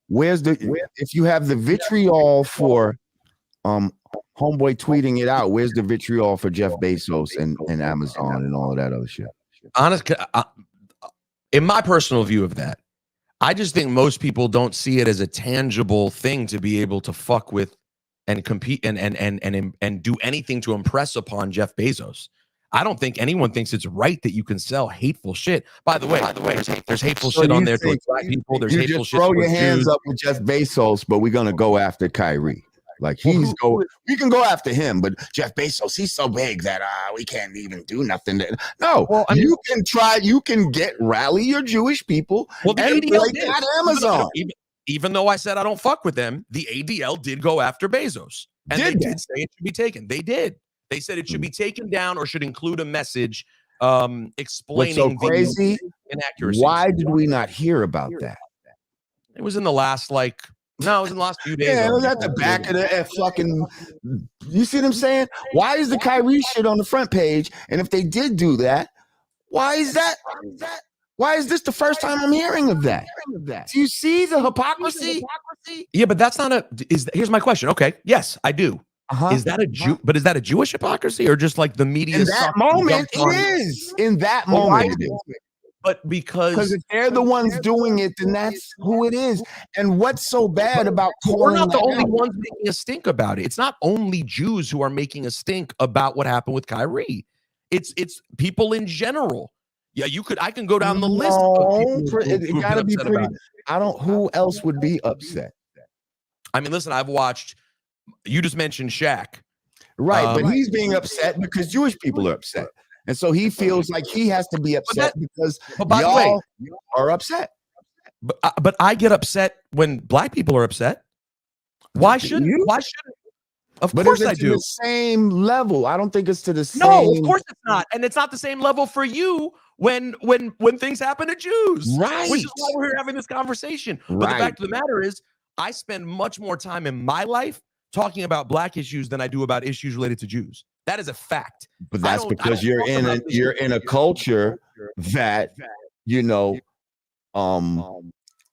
Speaker 1: if you have the vitriol for homeboy tweeting it out, where's the vitriol for Jeff Bezos and Amazon and all of that other shit?
Speaker 2: Honestly, in my personal view of that, I just think most people don't see it as a tangible thing to be able to fuck with and compete and do anything to impress upon Jeff Bezos. I don't think anyone thinks it's right that you can sell hateful shit. By the way, there's hateful shit on there towards black people. There's hateful shit.
Speaker 1: Throw your hands up with Jeff Bezos, but we're gonna go after Kyrie. Like we can go after him, but Jeff Bezos, he's so big that we can't even do nothing. No, well, I mean, you can try. You can rally your Jewish people and like that Amazon.
Speaker 2: Even though I said I don't fuck with them, the ADL did go after Bezos, and they did say it should be taken. They did. They said it should be taken down or should include a message explaining
Speaker 1: so crazy
Speaker 2: inaccuracies.
Speaker 1: Why did we not hear about that?
Speaker 2: It was in the last it was in the last few days.
Speaker 1: Yeah, it was at the back of the fucking. You see what I'm saying? Why is the Kyrie shit on the front page? And if they did do that, why is that? Why is this the first time I'm hearing of that? Do you see the hypocrisy?
Speaker 2: Yeah, but that's not here's my question. Okay, yes, I do. Is that is that a Jewish hypocrisy or just like the media?
Speaker 1: In that moment, it is. In that moment, it is.
Speaker 2: But because
Speaker 1: if they're the ones doing it, then that's who it is. And what's so bad about
Speaker 2: we're not the only ones making a stink about it. It's not only Jews who are making a stink about what happened with Kyrie. It's people in general. Yeah, I can go down the list.
Speaker 1: It gotta be pretty. Who else would be upset?
Speaker 2: I mean, listen, I've watched. You just mentioned Shaq.
Speaker 1: Right, but he's being upset because Jewish people are upset. And so he feels like he has to be upset because y'all are upset.
Speaker 2: But I get upset when black people are upset. Why shouldn't? Of course I do.
Speaker 1: The same level. I don't think it's to the same.
Speaker 2: No, of course it's not. And it's not the same level for you when things happen to Jews.
Speaker 1: Right.
Speaker 2: Which is why we're here having this conversation. But the fact of the matter is, I spend much more time in my life talking about black issues than I do about issues related to Jews. That is a fact.
Speaker 1: But that's because you're in a culture that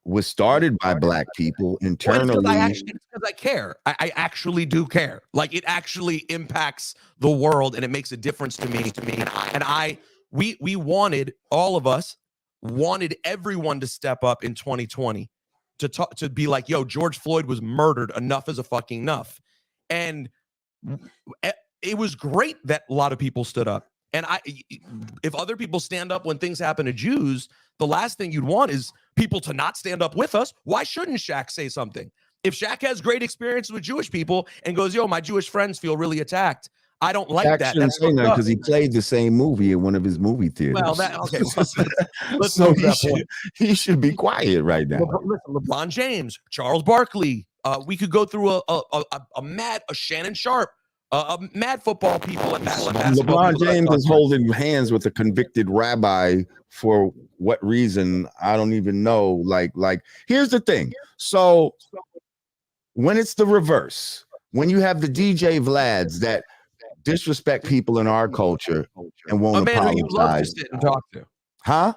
Speaker 1: was started by black people internally.
Speaker 2: Because I care. I actually do care. Like it actually impacts the world and it makes a difference to me. And we wanted, all of us wanted everyone to step up in 2020 to be like, yo, George Floyd was murdered. Enough is a fucking enough. And it was great that a lot of people stood up. And if other people stand up when things happen to Jews, the last thing you'd want is people to not stand up with us. Why shouldn't Shaq say something? If Shaq has great experience with Jewish people and goes, yo, my Jewish friends feel really attacked, I don't like that. That's
Speaker 1: because he played the same movie in one of his movie theaters.
Speaker 2: Well, okay.
Speaker 1: So he should be quiet right now.
Speaker 2: LeBron James, Charles Barkley. We could go through a Shannon Sharp, mad football people.
Speaker 1: LeBron James is holding hands with a convicted rabbi for what reason? I don't even know. Like, here's the thing. So when it's the reverse, when you have the DJ Vlads that disrespect people in our culture and won't apologize.
Speaker 2: Who you love to sit and talk to.
Speaker 1: Huh?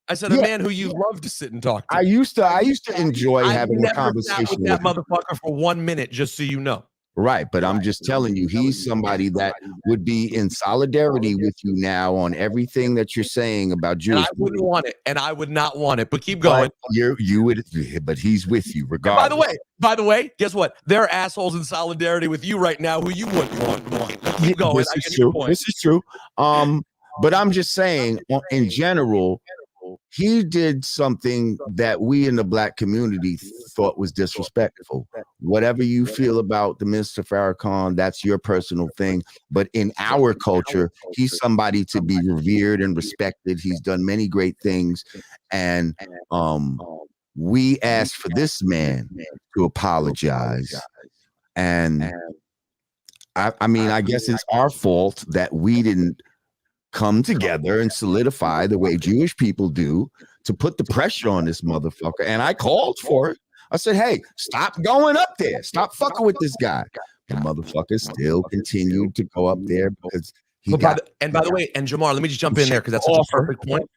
Speaker 2: I said a man who you love to sit and talk to.
Speaker 1: I used to enjoy having a conversation
Speaker 2: with that motherfucker for 1 minute, just so you know.
Speaker 1: Right, but I'm just telling you, he's somebody that would be in solidarity with you now on everything that you're saying about Jewish.
Speaker 2: And I wouldn't want it, and I would not want it. But keep going.
Speaker 1: You would, but he's with you regardless.
Speaker 2: By the way, guess what? There are assholes in solidarity with you right now who you wouldn't want. Keep going.
Speaker 1: This is true. This is true. But I'm just saying, in general, he did something that we in the black community thought was disrespectful. Whatever you feel about the Mr. Farrakhan, that's your personal thing. But in our culture, he's somebody to be revered and respected. He's done many great things. And we asked for this man to apologize. And I mean, I guess it's our fault that we didn't come together and solidify the way Jewish people do to put the pressure on this motherfucker. And I called for it. I said, hey, stop going up there. Stop fucking with this guy. The motherfucker still continued to go up there because he got.
Speaker 2: By the way, and Jamar, let me just jump in there because that's such a perfect point.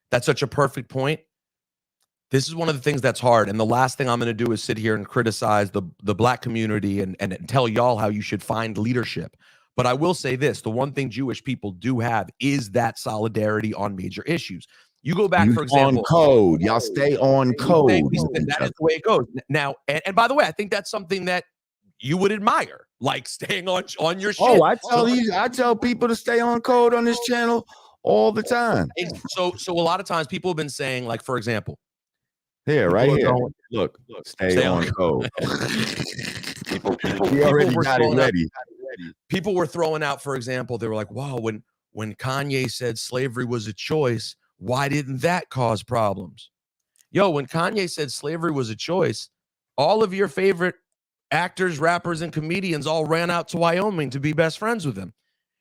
Speaker 2: That's such a perfect point. This is one of the things that's hard. And the last thing I'm going to do is sit here and criticize the black community and tell y'all how you should find leadership. But I will say this, the one thing Jewish people do have is that solidarity on major issues. You go back, for example.
Speaker 1: On code. Y'all stay on code.
Speaker 2: That is the way it goes. Now, and by the way, I think that's something that you would admire, like staying on your shit.
Speaker 1: Oh, I tell people to stay on code on this channel all the time.
Speaker 2: So a lot of times people have been saying, like, for example,
Speaker 1: here, right here. Look, stay on code. We already got it ready.
Speaker 2: People were throwing out, for example, they were like, wow, when Kanye said slavery was a choice, why didn't that cause problems? Yo, when Kanye said slavery was a choice, all of your favorite actors, rappers, and comedians all ran out to Wyoming to be best friends with him.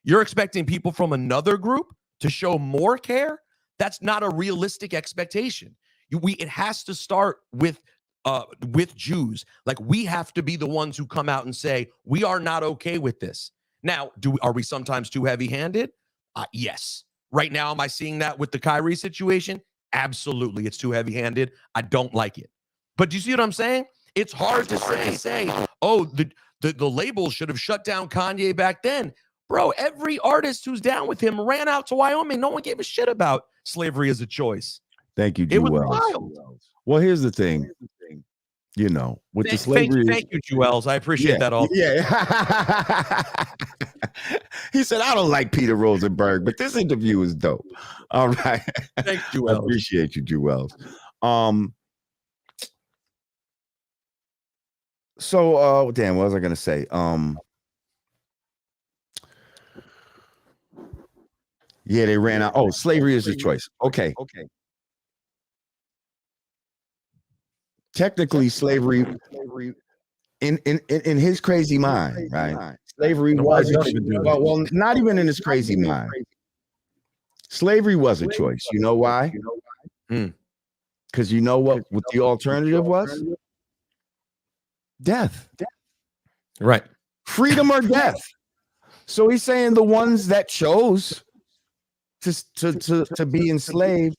Speaker 2: You're expecting people from another group to show more care? That's not a realistic expectation. It has to start with Jews. Like, we have to be the ones who come out and say, we are not okay with this. Now, are we sometimes too heavy-handed? Yes. Right now, am I seeing that with the Kyrie situation? Absolutely. It's too heavy-handed. I don't like it. But do you see what I'm saying? It's hard to say, oh, the label should have shut down Kanye back then. Bro, every artist who's down with him ran out to Wyoming. No one gave a shit about slavery as a choice.
Speaker 1: Thank you, Jewels. It was wild. Well, here's the thing. You know, with the slavery.
Speaker 2: Thank you, Jewels. I appreciate that all.
Speaker 1: Yeah. He said, I don't like Peter Rosenberg, but this interview is dope. All right.
Speaker 2: Thank you, Jewels.
Speaker 1: I appreciate you, Jewels. So, damn, what was I going to say? Yeah, they ran out. Oh, slavery is a choice. Okay. Technically, slavery in his crazy mind, right? Slavery was well, not even in his crazy mind. Slavery was a choice. You know why? Because you know what the alternative was? Death.
Speaker 2: Right.
Speaker 1: Freedom or death. So he's saying the ones that chose to be enslaved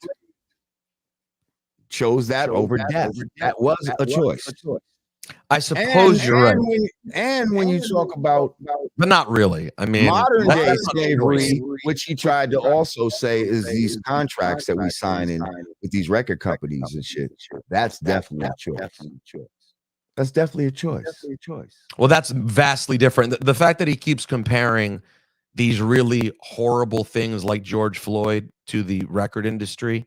Speaker 1: chose that over death. That was a choice.
Speaker 2: I suppose you're right.
Speaker 1: When you talk about,
Speaker 2: but not really. I mean,
Speaker 1: modern day slavery, which he tried to also say is these contracts that we sign in with these record companies and shit. That's definitely a choice. That's definitely a choice.
Speaker 2: Well, that's vastly different. The fact that he keeps comparing these really horrible things like George Floyd to the record industry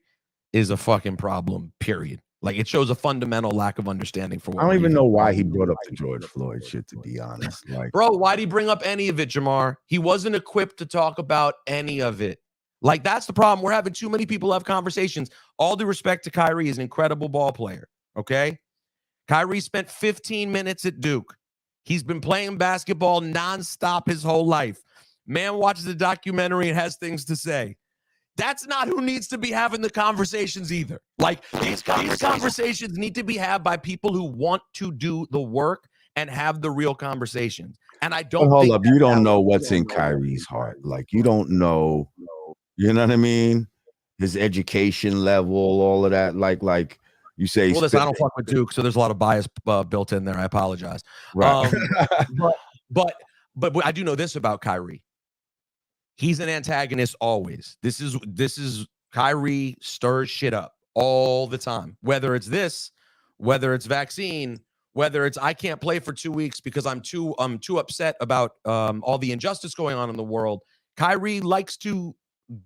Speaker 2: is a fucking problem, period. Like, it shows a fundamental lack of understanding for what
Speaker 1: I don't even know why he brought up the George Floyd shit, to be honest. Like,
Speaker 2: bro, why'd he bring up any of it, Jamar? He wasn't equipped to talk about any of it. Like, that's the problem. We're having too many people have conversations. All due respect to Kyrie, he's an incredible ball player, okay? Kyrie spent 15 minutes at Duke. He's been playing basketball nonstop his whole life. Man watches the documentary and has things to say. That's not who needs to be having the conversations either. Like, these conversations need to be had by people who want to do the work and have the real conversations. And I don't
Speaker 1: hold up. You don't know what's in Kyrie's heart. Like, you don't know, you know what I mean? His education level, all of that. Like you say.
Speaker 2: Well, listen, I don't fuck with Duke, so there's a lot of bias built in there. I apologize.
Speaker 1: Right.
Speaker 2: But I do know this about Kyrie. He's an antagonist always. This is Kyrie stirs shit up all the time. Whether it's this, whether it's vaccine, whether it's I can't play for 2 weeks because I'm too upset about all the injustice going on in the world. Kyrie likes to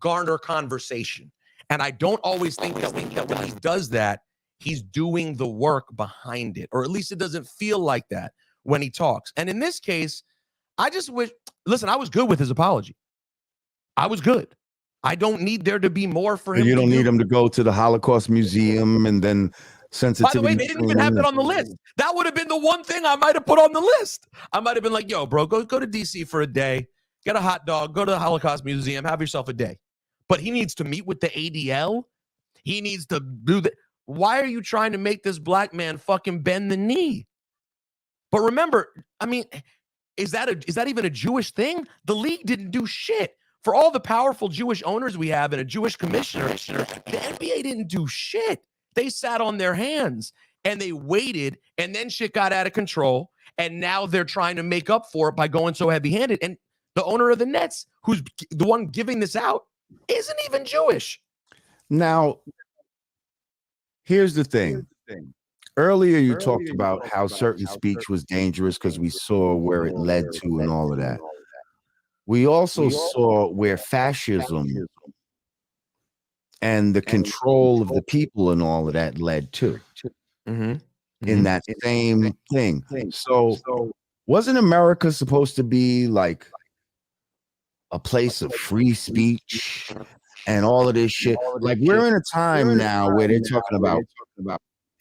Speaker 2: garner conversation. And I don't always think that when he does that, he's doing the work behind it. Or at least it doesn't feel like that when he talks. And in this case, I just wish, listen, I was good with his apology. I was good. I don't need there to be more for him.
Speaker 1: You don't need him to go to the Holocaust Museum and then sensitivity.
Speaker 2: By the way, they didn't even have that on the list. That would have been the one thing I might have put on the list. I might have been like, yo, bro, go to DC for a day, get a hot dog, go to the Holocaust Museum, have yourself a day. But he needs to meet with the ADL. He needs to do that. Why are you trying to make this black man fucking bend the knee? But remember, I mean, is that even a Jewish thing? The league didn't do shit. For all the powerful Jewish owners we have and a Jewish commissioner, the NBA didn't do shit. They sat on their hands and they waited, and then shit got out of control. And now they're trying to make up for it by going so heavy-handed. And the owner of the Nets, who's the one giving this out, isn't even Jewish.
Speaker 1: Now, here's the thing. Earlier, you talked about how certain speech was dangerous because we saw where it led to and all of that. We also saw where fascism and the control of the people and all of that led to. In that same thing. So wasn't America supposed to be like a place of free speech and all of this shit? Like, we're in a time now where they're talking about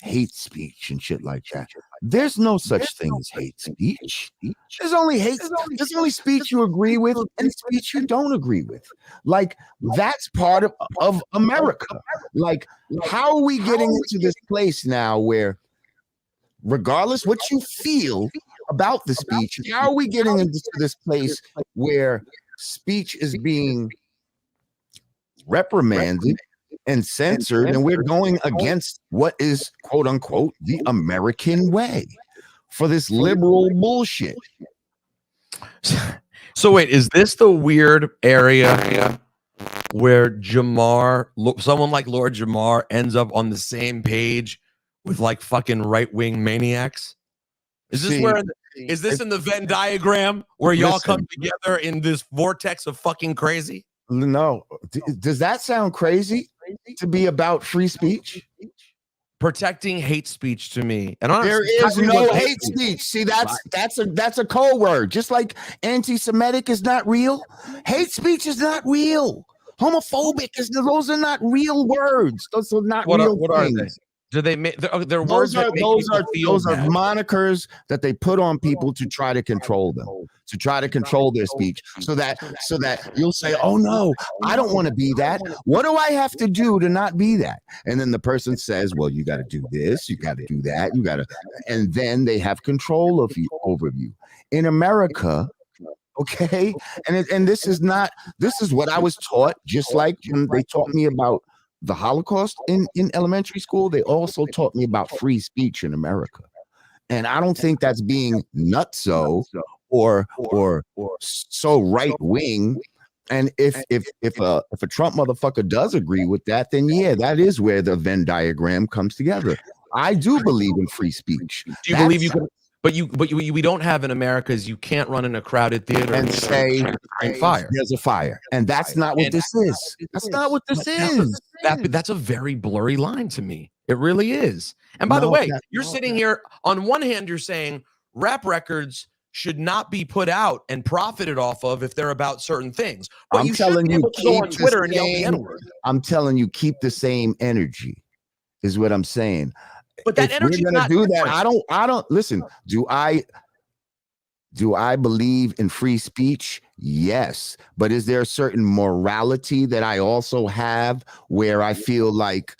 Speaker 1: hate speech and shit like that. There's no such thing as hate speech. There's only speech you agree with and speech you don't agree with. Like, that's part of America. Like, how are we getting into this place now where, regardless what you feel about the speech, how are we getting into this place where speech is being reprimanded and censored, and we're going against what is, quote unquote, the American way for this liberal bullshit?
Speaker 2: So wait, is this the weird area where Jamar, someone like Lord Jamar, ends up on the same page with like fucking right-wing maniacs? Is this in the Venn diagram where y'all come together in this vortex of fucking crazy?
Speaker 1: No. Does that sound crazy to be about free speech?
Speaker 2: Protecting hate speech to me. And
Speaker 1: there is no hate speech. See, that's a code word. Just like anti-Semitic is not real, hate speech is not real. Homophobic those are not real words. Those are not real things. Are they?
Speaker 2: Do they make they're words
Speaker 1: those are monikers that they put on people to try to control them, to try to control their speech, so that you'll say, oh no, I don't want to be that. What do I have to do to not be that? And then the person says, well, you got to do this, you got to do that, you got to, and then they have control of you, over you. In America, okay, and this is what I was taught, just like when they taught me about the Holocaust in elementary school. They also taught me about free speech in America. And I don't think that's being nutso or so right wing. And if a Trump motherfucker does agree with that, then yeah, that is where the Venn diagram comes together. I do believe in free speech.
Speaker 2: Do you believe you can? But we don't have in America is you can't run in a crowded theater
Speaker 1: and say
Speaker 2: fire.
Speaker 1: There's a fire, and that's not what this is. That's not what this is.
Speaker 2: That's a very blurry line to me. It really is. And by the way, you're sitting here on one hand, you're saying rap records should not be put out and profited off of if they're about certain things. But
Speaker 1: I'm telling you, go on Twitter and yell the N-word. I'm telling you, keep the same energy, is what I'm saying.
Speaker 2: But that energy,
Speaker 1: we're gonna do that. I don't listen. Do I believe in free speech? Yes. But is there a certain morality that I also have where I feel like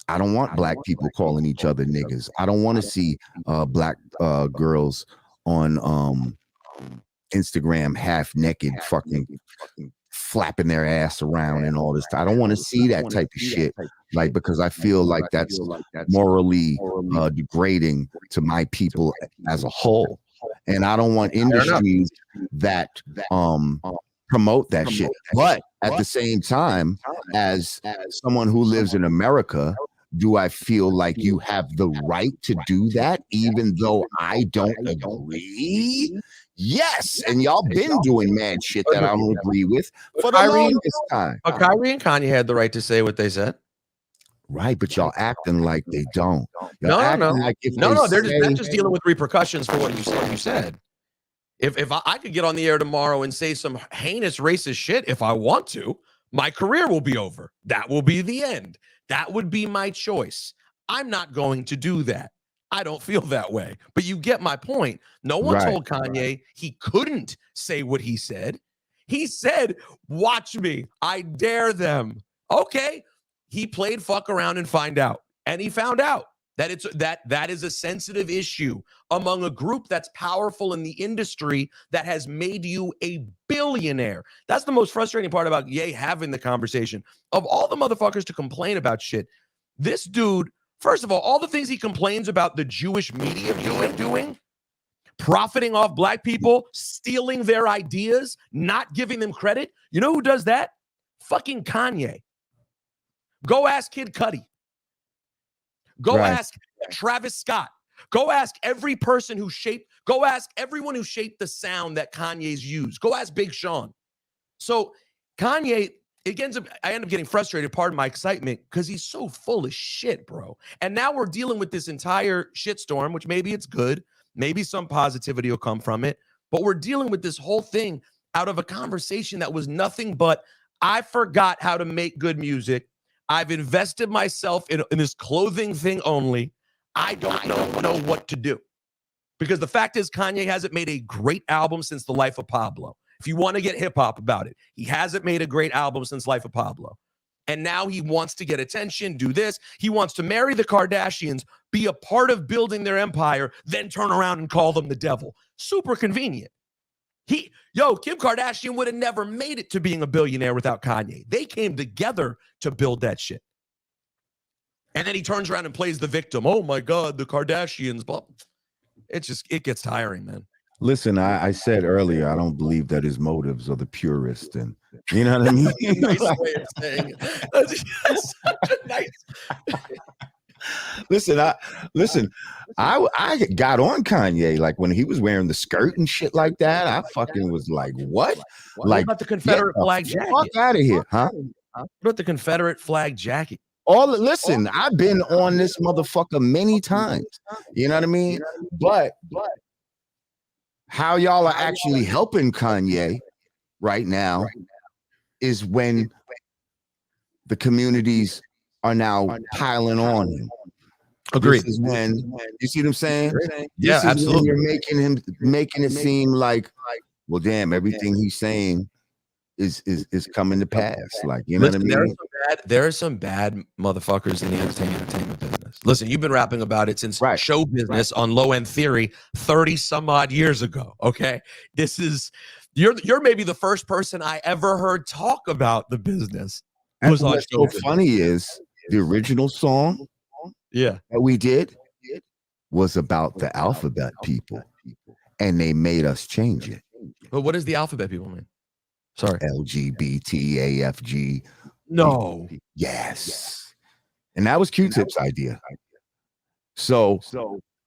Speaker 1: I don't want black people calling each other niggas? I don't want to see black girls on Instagram half naked fucking flapping their ass around and all this. I don't want to see that type of shit, like, because I feel like that's morally degrading to my people as a whole. And I don't want industries that promote that shit. But at the same time, as someone who lives in America, do I feel like you have the right to do that, even though I don't agree? Yes, and y'all been doing mad shit that I don't agree with for the longest time.
Speaker 2: But Kyrie and Kanye had the right to say what they said.
Speaker 1: Right, but y'all acting like they don't.
Speaker 2: No. Like they're just dealing with repercussions for what you said. If I could get on the air tomorrow and say some heinous racist shit if I want to, my career will be over. That will be the end. That would be my choice. I'm not going to do that. I don't feel that way. But you get my point. No one told Kanye he couldn't say what he said. He said, watch me. I dare them. Okay. he played fuck around and find out. And he found out that that is a sensitive issue among a group that's powerful in the industry that has made you a billionaire. That's the most frustrating part about Ye having the conversation. Of all the motherfuckers to complain about shit, this dude, first of all the things he complains about the Jewish media doing, profiting off black people, stealing their ideas, not giving them credit. You know who does that? Fucking Kanye. Go ask Kid Cudi. Go ask Travis Scott. Go ask every person who go ask everyone who shaped the sound that Kanye's used. Go ask Big Sean. So Kanye, I end up getting frustrated, pardon my excitement, because he's so full of shit, bro. And now we're dealing with this entire shitstorm, which maybe it's good. Maybe some positivity will come from it. But we're dealing with this whole thing out of a conversation that was nothing but, I forgot how to make good music. I've invested myself in this clothing thing only. I don't know what to do. Because the fact is, Kanye hasn't made a great album since The Life of Pablo. If you want to get hip hop about it, he hasn't made a great album since Life of Pablo. And now he wants to get attention, do this. He wants to marry the Kardashians, be a part of building their empire, then turn around and call them the devil. Super convenient. Kim Kardashian would have never made it to being a billionaire without Kanye. They came together to build that shit. And then he turns around and plays the victim. Oh my God, the Kardashians. Blah. It gets tiring, man.
Speaker 1: Listen, I said earlier, I don't believe that his motives are the purest, and you know what I mean.
Speaker 2: Nice way of saying it. That's such a nice.
Speaker 1: Listen, I got on Kanye like when he was wearing the skirt and shit like that. I fucking was like, what?
Speaker 2: Like, what about the Confederate flag jacket?
Speaker 1: Fuck out of here, huh?
Speaker 2: What about the Confederate flag jacket?
Speaker 1: Listen, I've been on this motherfucker many times. You know what I mean? But how y'all are actually helping Kanye right now is when the communities are now piling on him.
Speaker 2: Agreed.
Speaker 1: This is when, you see what I'm saying?
Speaker 2: Yeah,
Speaker 1: this is
Speaker 2: absolutely.
Speaker 1: When you're making it seem like, well, damn, everything he's saying is coming to pass. Like, you know what I mean?
Speaker 2: There are some bad motherfuckers in the entertainment business. Listen, you've been rapping about it since show business on Low End Theory 30 some odd years ago. Okay, you're maybe the first person I ever heard talk about the business.
Speaker 1: And what's so funny is the original song that we did was about the alphabet people, and they made us change it.
Speaker 2: But what does the alphabet people mean? Sorry.
Speaker 1: LGBTAFG.
Speaker 2: No.
Speaker 1: Yes. And that was Q-Tip's idea. So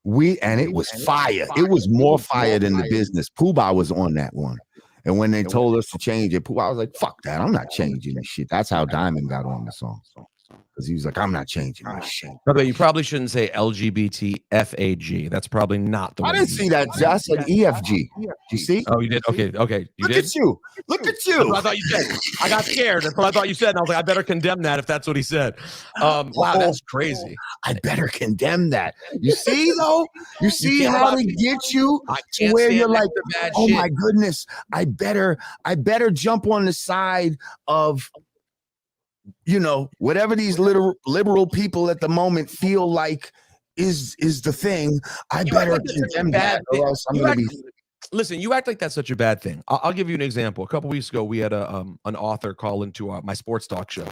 Speaker 1: it was fire. It was more fire than the business. Pooh Bah was on that one. And when they told us to change it, Pooh Bah was like, fuck that. I'm not changing this shit. That's how Diamond got on the song. Because he was like, I'm not changing my shit.
Speaker 2: But you probably shouldn't say LGBTFAG. That's probably not the
Speaker 1: I didn't see that. I said EFG. You see?
Speaker 2: Oh, you did? Okay.
Speaker 1: Look at you. Look at you.
Speaker 2: That's what I thought you said. I got scared. That's what I thought you said. And I was like, I better condemn that if that's what he said. Wow, that's crazy.
Speaker 1: I better condemn that. You see, though? You see how they get you to where you're like, oh my goodness, I better jump on the side of, you know, whatever these liberal people at the moment feel like is the thing. I better condemn that, or else I'm going to be.
Speaker 2: Listen, you act like that's such a bad thing. I'll give you an example. A couple weeks ago, we had an author call into my sports talk show,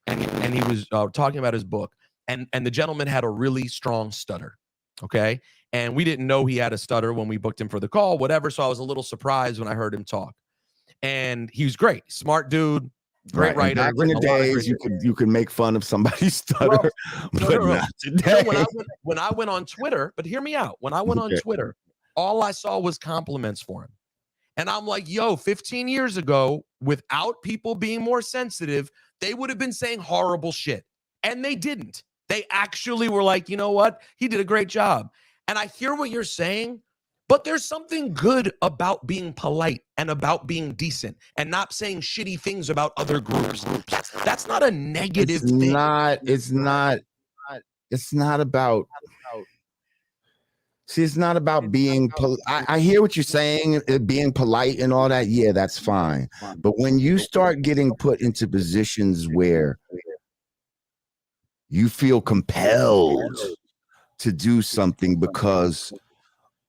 Speaker 2: and he was talking about his book, and the gentleman had a really strong stutter. Okay, and we didn't know he had a stutter when we booked him for the call, whatever. So I was a little surprised when I heard him talk, and he was great, smart dude. Great writer.
Speaker 1: Back in the days, you could make fun of somebody's stutter, but not today.
Speaker 2: When I went on Twitter, but hear me out. When I went on Twitter, all I saw was compliments for him. And I'm like, yo, 15 years ago, without people being more sensitive, they would have been saying horrible shit. And they didn't. They actually were like, you know what? He did a great job. And I hear what you're saying, but there's something good about being polite and about being decent and not saying shitty things about other groups. That's not a negative thing.
Speaker 1: It's not about. See, it's not about being. I hear what you're saying, being polite and all that. Yeah, that's fine. But when you start getting put into positions where you feel compelled to do something because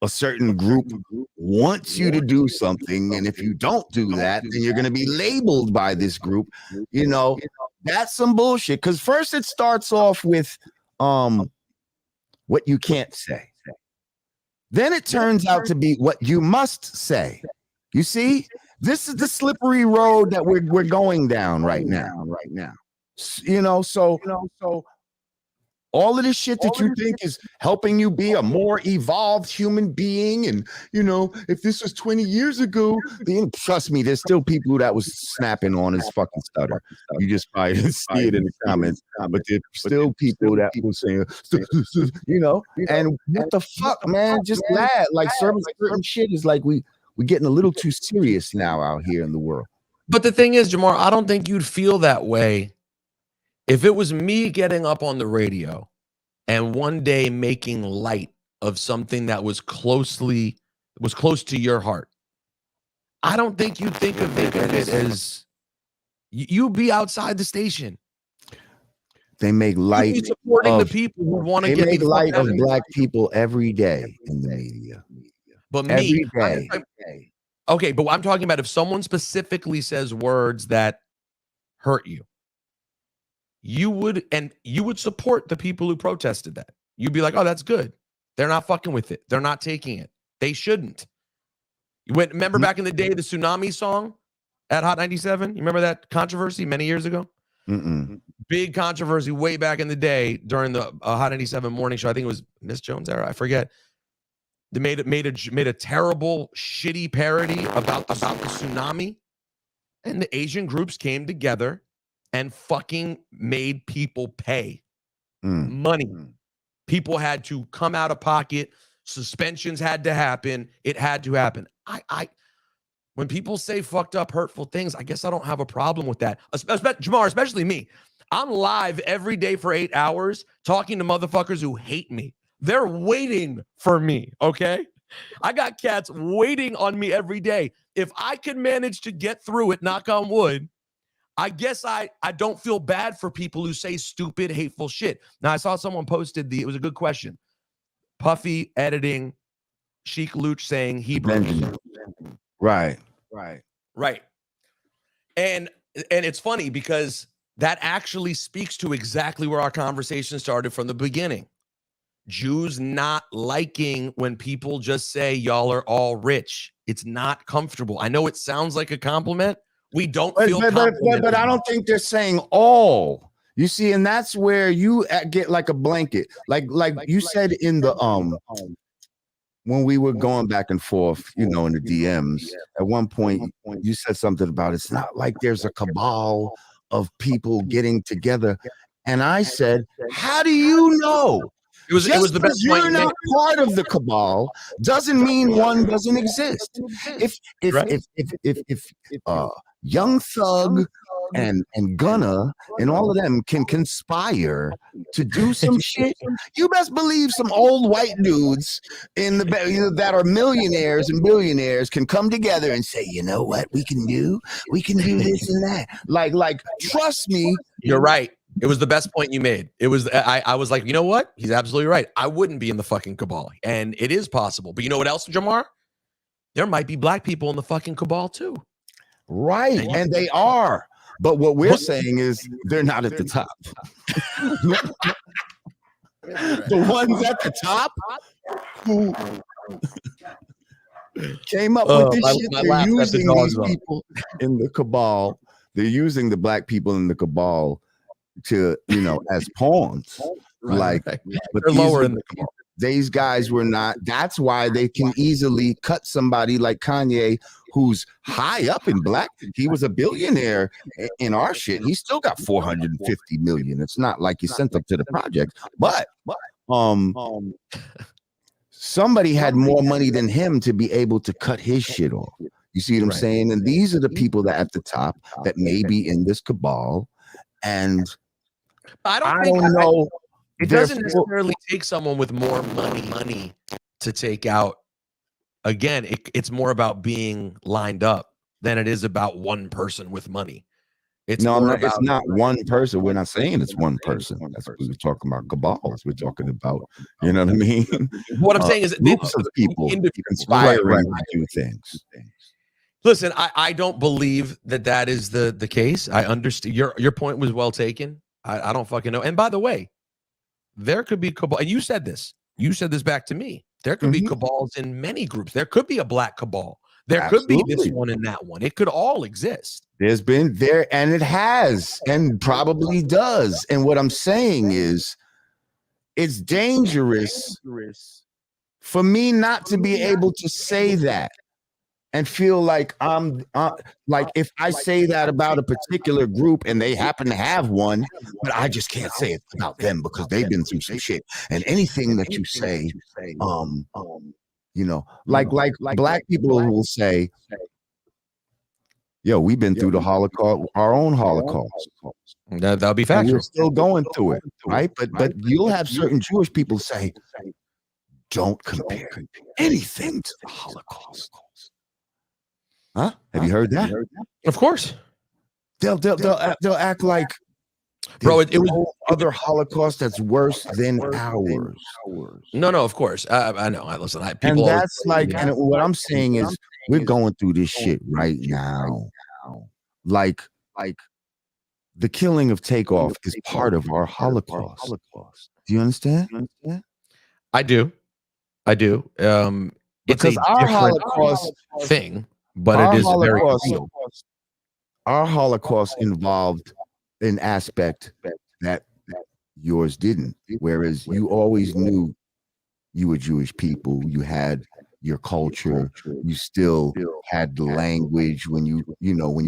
Speaker 1: a certain group wants you to do something, and if you don't do that, then you're going to be labeled by this group. You know, that's some bullshit. Because first it starts off with what you can't say. Then it turns out to be what you must say. You see, this is the slippery road that we're going down right now. You know, so all of this shit that you think is helping you be a more evolved human being, and you know, if this was 20 years ago, then trust me, there's still people that was snapping on his fucking stutter. You just probably didn't see it in the comments, but there's still people that were saying, you know, and what the fuck, man? Just laugh. Like certain shit is like we're getting a little too serious now out here in the world.
Speaker 2: But the thing is, Jamar, I don't think you'd feel that way if it was me getting up on the radio and one day making light of something that was close to your heart. I don't think you'd think of it as you'd be outside the station.
Speaker 1: They make light
Speaker 2: you'd be supporting the people who want to get
Speaker 1: make light of black people every day in the media.
Speaker 2: But
Speaker 1: every day.
Speaker 2: Okay, but I'm talking about if someone specifically says words that hurt you. You would support the people who protested that. You'd be like, oh, that's good. They're not fucking with it. They're not taking it. They shouldn't. Remember back in the day, the tsunami song at Hot 97? You remember that controversy many years ago? Big controversy way back in the day during the Hot 97 morning show. I think it was Miss Jones era. I forget. They made a terrible, shitty parody about the tsunami. And the Asian groups came together and fucking made people pay money. People had to come out of pocket. Suspensions had to happen. It had to happen. When people say fucked up, hurtful things, I guess I don't have a problem with that. Jamar, especially me. I'm live every day for 8 hours talking to motherfuckers who hate me. They're waiting for me, okay? I got cats waiting on me every day. If I could manage to get through it, knock on wood, I guess I don't feel bad for people who say stupid, hateful shit. Now, I saw someone posted it was a good question. Puffy editing, Sheik Luch saying Hebrew.
Speaker 1: Right.
Speaker 2: And it's funny because that actually speaks to exactly where our conversation started from the beginning. Jews not liking when people just say y'all are all rich. It's not comfortable. I know it sounds like a compliment. We don't feel complimented.
Speaker 1: But I don't think they're saying all. You see, and that's where you get like a blanket. Like you said in the when we were going back and forth, you know, in the DMs, at one point you said something about it's not like there's a cabal of people getting together. And I said, how do you know?
Speaker 2: It was the best point.
Speaker 1: You're not part of the cabal doesn't mean one doesn't exist. If Young Thug and Gunna and all of them can conspire to do some shit, you best believe some old white dudes in the that are millionaires and billionaires can come together and say, you know what we can do this and that. Like trust me.
Speaker 2: You're right. It was the best point you made. It was I was like, you know what? He's absolutely right. I wouldn't be in the fucking cabal. And it is possible. But you know what else, Jamar? There might be black people in the fucking cabal too.
Speaker 1: Right. And they are. But what we're saying is they're not at the top. The ones at the top who came up with this shit, they're using these people in the cabal. They're using the black people in the cabal to, you know, as pawns. But
Speaker 2: they're lower in the cabal.
Speaker 1: These guys were not. That's why they can easily cut somebody like Kanye, who's high up in black. He was a billionaire in our shit. He still got 450 million. It's not like he sent them to the project, but somebody had more money than him to be able to cut his shit off. You see what I'm saying? And these are the people that at the top that may be in this cabal. And I don't know.
Speaker 2: It doesn't necessarily take someone with more money to take out. Again, it's more about being lined up than it is about one person with money. It's
Speaker 1: No,
Speaker 2: more
Speaker 1: it's
Speaker 2: about
Speaker 1: not one person. We're not saying it's one person. That's what we're talking about cabals. We're talking about, you know what I mean?
Speaker 2: what I'm saying is that
Speaker 1: Groups of people
Speaker 2: right,
Speaker 1: conspiring to do things.
Speaker 2: Listen, I don't believe that is the case. I understand your point was well taken. I don't fucking know. And by the way, there could be cabal. And you said this back to me. There could be cabals in many groups. There could be a black cabal. There could be this one and that one. It could all exist.
Speaker 1: There's been there, and it has, and probably does. And what I'm saying is, it's dangerous for me not to be able to say that and feel like I'm like, if I say that about a particular group and they happen to have one, but I just can't say it about them because they've been through some shit. And anything that you say, you know, like black people will say, yo, we've been through the Holocaust, our own Holocaust.
Speaker 2: That'll be factual.
Speaker 1: And we're still going through it, right? But you'll have certain Jewish people say, don't compare anything to the Holocaust. Huh? Have you heard that?
Speaker 2: Of course.
Speaker 1: They'll act like,
Speaker 2: bro, it was
Speaker 1: other Holocaust that's worse than ours.
Speaker 2: No, of course. I know. Listen.
Speaker 1: And that's like, and what I'm saying is, we're going through this shit right now. Like the killing of Takeoff is part of our Holocaust. Do you understand?
Speaker 2: I do.
Speaker 1: Because our Holocaust
Speaker 2: thing, but it is very real.
Speaker 1: Our Holocaust involved an aspect that yours didn't, whereas you always knew you were Jewish people. You had your culture. You still had the language. When you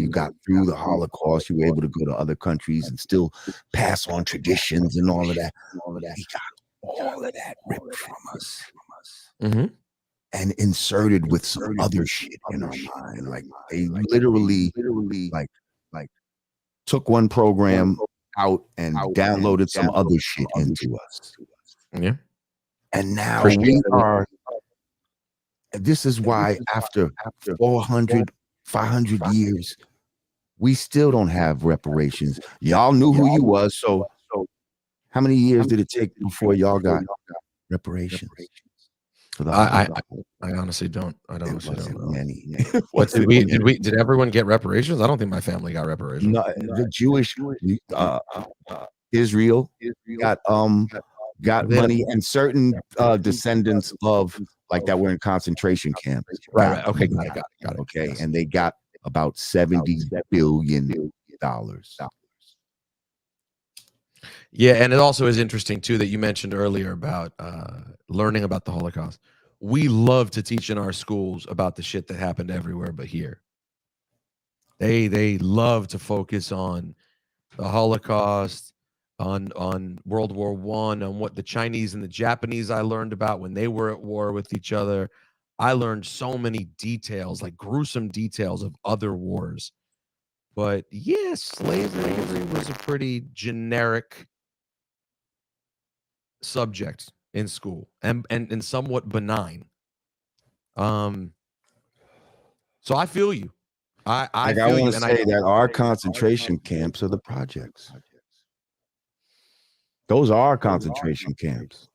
Speaker 1: got through the Holocaust, you were able to go to other countries and still pass on traditions and all of that. We got all of that ripped from us. And inserted with some other shit in our mind. Like they literally like took one program out and downloaded some other shit into us.
Speaker 2: Yeah.
Speaker 1: And now we are, this is why after 400, 500 years, we still don't have reparations. Y'all knew who you was, so how many years did it take before y'all got reparations?
Speaker 2: I honestly don't. I don't know.
Speaker 1: Many.
Speaker 2: What did everyone get reparations? I don't think my family got reparations.
Speaker 1: No, the Jewish Israel got money, and certain descendants of like that were in concentration camps.
Speaker 2: Right. Okay, got it.
Speaker 1: Okay, yes. And they got about $70 billion.
Speaker 2: Yeah, and it also is interesting too that you mentioned earlier about learning about the Holocaust. We love to teach in our schools about the shit that happened everywhere but here. They love to focus on the Holocaust, on World War I, on what the Chinese and the Japanese I learned about when they were at war with each other. I learned so many details, like gruesome details of other wars. But yes, slavery was a pretty generic subject in school and somewhat benign. So I feel you. I
Speaker 1: want to say that our concentration camps are the projects. Those are concentration camps,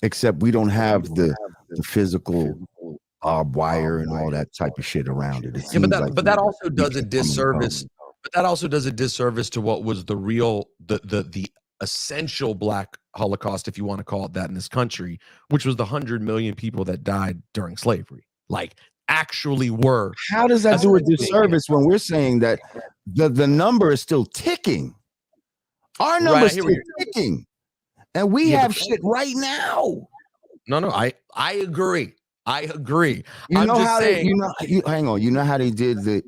Speaker 1: except we don't have the physical barbed wire and all that type of shit around it.
Speaker 2: But that also does a disservice. But that also does a disservice to what was the real, the essential Black Holocaust, if you want to call it that, in this country, which was the 100 million people that died during slavery. Like, actually were.
Speaker 1: How does that do a disservice when we're saying that the number is still ticking? Our number is still ticking, and we have shit right now.
Speaker 2: No, I agree.
Speaker 1: You know how they, hang on. You know how they did the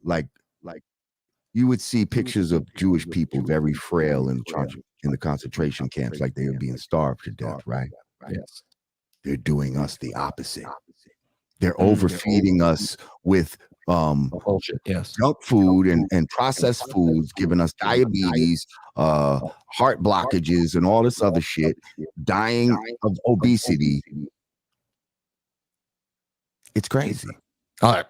Speaker 1: like you would see pictures of Jewish people very frail in the concentration camps, like they were being starved to death, right?
Speaker 2: Yes.
Speaker 1: They're doing us the opposite. They're overfeeding us with junk food and processed foods, giving us diabetes, heart blockages, and all this other shit, dying of obesity. It's crazy.
Speaker 2: I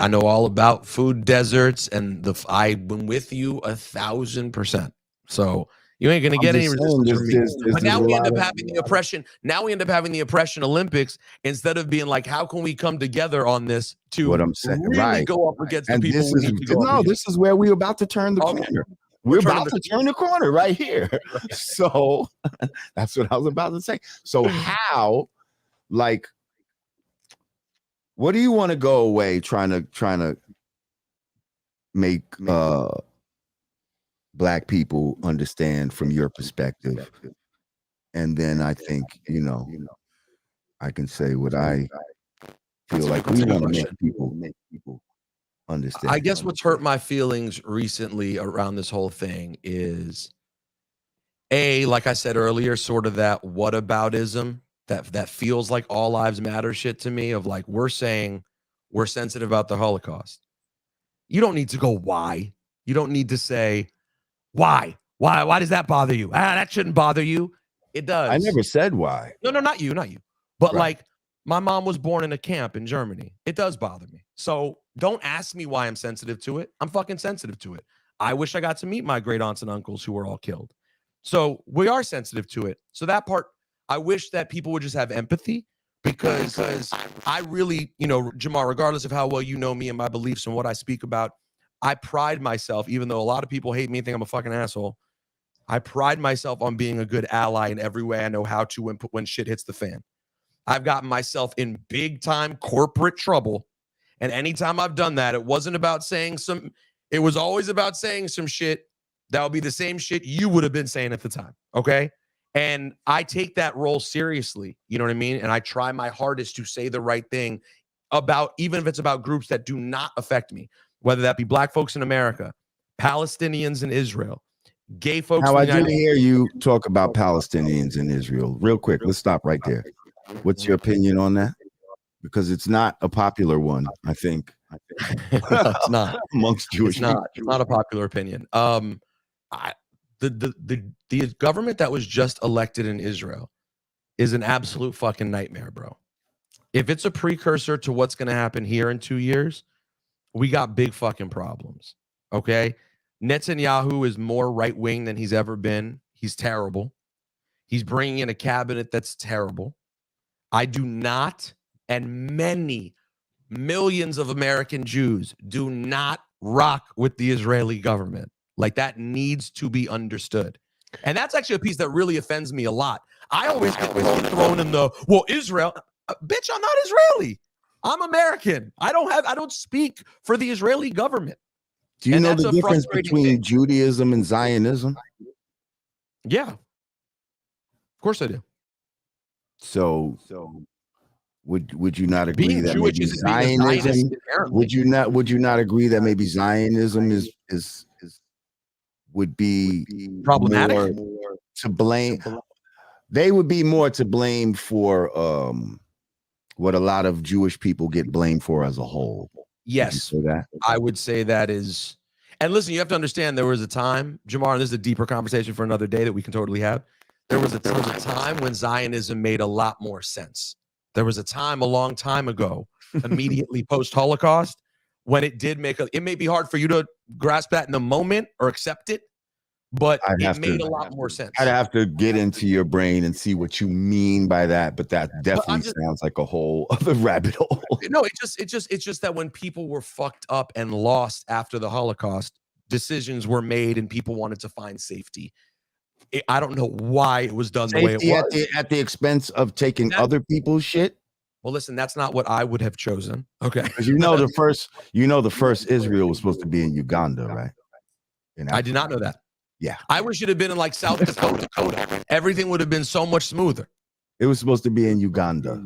Speaker 2: know all about food deserts, and I've been with you 1,000%. So you ain't gonna get any resistance from me. But now we end up having the oppression. Now we end up having the oppression Olympics instead of being like, how can we come together on this to
Speaker 1: what I'm saying,
Speaker 2: really
Speaker 1: right?
Speaker 2: go up against the
Speaker 1: And
Speaker 2: people
Speaker 1: this
Speaker 2: we
Speaker 1: is
Speaker 2: need to go up
Speaker 1: no.
Speaker 2: against?
Speaker 1: This is where we're about to turn the corner. We're about to turn the corner right here. So that's what I was about to say. So how, like, what do you want to go away trying to make Black people understand from your perspective? And then I think, I can say what I feel like we want to make people understand.
Speaker 2: I guess what's hurt my feelings recently around this whole thing is, like I said earlier, sort of that whataboutism that feels like all lives matter shit to me, of like, we're saying we're sensitive about the Holocaust. You don't need to go why. You don't need to say why. Why does that bother you? That shouldn't bother you. It does.
Speaker 1: I never said why.
Speaker 2: No, not you. But like, my mom was born in a camp in Germany. It does bother me. So don't ask me why I'm sensitive to it. I'm fucking sensitive to it. I wish I got to meet my great aunts and uncles who were all killed. So we are sensitive to it. So that part, I wish that people would just have empathy, because I really, Jamar, regardless of how well you know me and my beliefs and what I speak about, I pride myself, even though a lot of people hate me and think I'm a fucking asshole, I pride myself on being a good ally in every way I know how to when shit hits the fan. I've gotten myself in big time corporate trouble. And anytime I've done that, it wasn't about saying it was always about saying some shit that would be the same shit you would have been saying at the time. Okay. And I take that role seriously. You know what I mean? And I try my hardest to say the right thing even if it's about groups that do not affect me, whether that be Black folks in America, Palestinians in Israel, gay folks.
Speaker 1: Now, I didn't hear you talk about Palestinians in Israel. Real quick, let's stop right there. What's your opinion on that? Because it's not a popular one, I think.
Speaker 2: No, it's not
Speaker 1: amongst Jewish people.
Speaker 2: It's not a popular opinion. The government that was just elected in Israel is an absolute fucking nightmare, bro. If it's a precursor to what's going to happen here in 2 years, we got big fucking problems. Okay. Netanyahu is more right wing than he's ever been. He's terrible. He's bringing in a cabinet that's terrible. I do not, and many millions of American Jews do not rock with the Israeli government. Like, that needs to be understood. And that's actually a piece that really offends me a lot. I always get thrown in Israel. Bitch, I'm not Israeli. I'm American. I don't speak for the Israeli government.
Speaker 1: Do you know the difference between Judaism and Zionism?
Speaker 2: Yeah. Of course I do.
Speaker 1: So would you not agree that
Speaker 2: Jewish
Speaker 1: maybe Zionism? Would you not agree that maybe Zionism is would be
Speaker 2: problematic,
Speaker 1: more to blame? They would be more to blame for what a lot of Jewish people get blamed for as a whole.
Speaker 2: Yes, I would say that is. And listen, you have to understand, there was a time, Jamar, and this is a deeper conversation for another day that we can totally have. There was a time when Zionism made a lot more sense. There was a time a long time ago, immediately post-Holocaust, when it did it may be hard for you to grasp that in the moment or accept it, but it made a lot more sense.
Speaker 1: I'd have to get into your brain and see what you mean by that, but that definitely sounds like a whole other rabbit hole.
Speaker 2: No, it's just that when people were fucked up and lost after the Holocaust, decisions were made and people wanted to find safety. I don't know why it was done the way it was.
Speaker 1: At the expense of taking other people's shit.
Speaker 2: Well, listen, that's not what I would have chosen. Okay,
Speaker 1: because the first Israel was supposed to be in Uganda, right?
Speaker 2: I did not know that.
Speaker 1: Yeah,
Speaker 2: I wish it had been in like South Dakota. Everything would have been so much smoother.
Speaker 1: It was supposed to be in Uganda.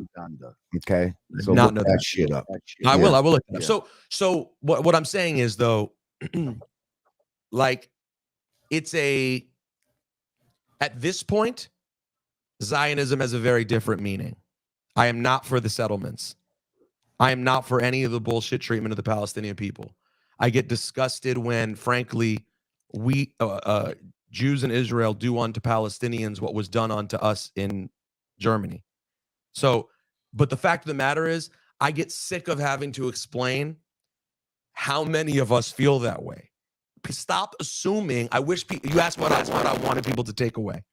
Speaker 1: Okay, so
Speaker 2: look
Speaker 1: that shit up.
Speaker 2: I will look it up. So what I'm saying is, though, like, it's at this point, Zionism has a very different meaning. I am not for the settlements. I am not for any of the bullshit treatment of the Palestinian people. I get disgusted when, frankly, we Jews in Israel do unto Palestinians what was done unto us in Germany. So, but the fact of the matter is, I get sick of having to explain how many of us feel that way. Stop assuming. I wish you asked what I wanted people to take away.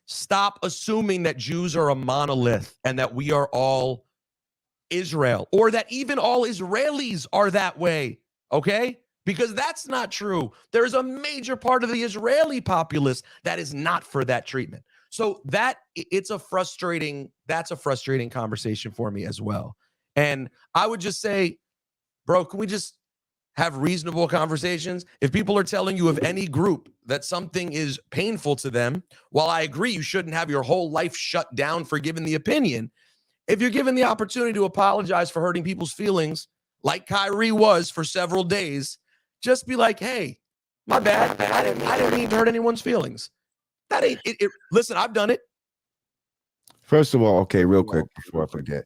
Speaker 2: Stop assuming that Jews are a monolith and that we are all Israel, or that even all Israelis are that way, okay? Because that's not true. There's a major part of the Israeli populace that is not for that treatment. So that's a frustrating conversation for me as well. And I would just say, bro, can we just have reasonable conversations? If people are telling you of any group that something is painful to them, while I agree you shouldn't have your whole life shut down for giving the opinion, if you're given the opportunity to apologize for hurting people's feelings, like Kyrie was for several days, just be like, hey, my bad. I didn't mean to hurt anyone's feelings. That ain't it. Listen, I've done it.
Speaker 1: First of all, okay, real quick before I forget.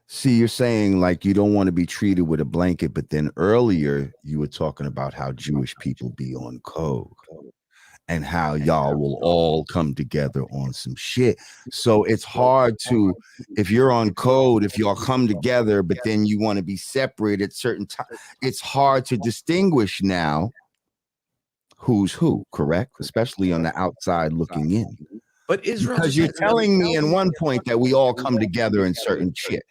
Speaker 1: See, you're saying like you don't want to be treated with a blanket, but then earlier you were talking about how Jewish people be on code and how y'all will all come together on some shit. So it's hard to, if you're on code, if y'all come together, but then you want to be separate at certain times, it's hard to distinguish now who's who, correct? Especially on the outside looking in.
Speaker 2: But Israel,
Speaker 1: because you're telling me in one point that we all come together in certain shit.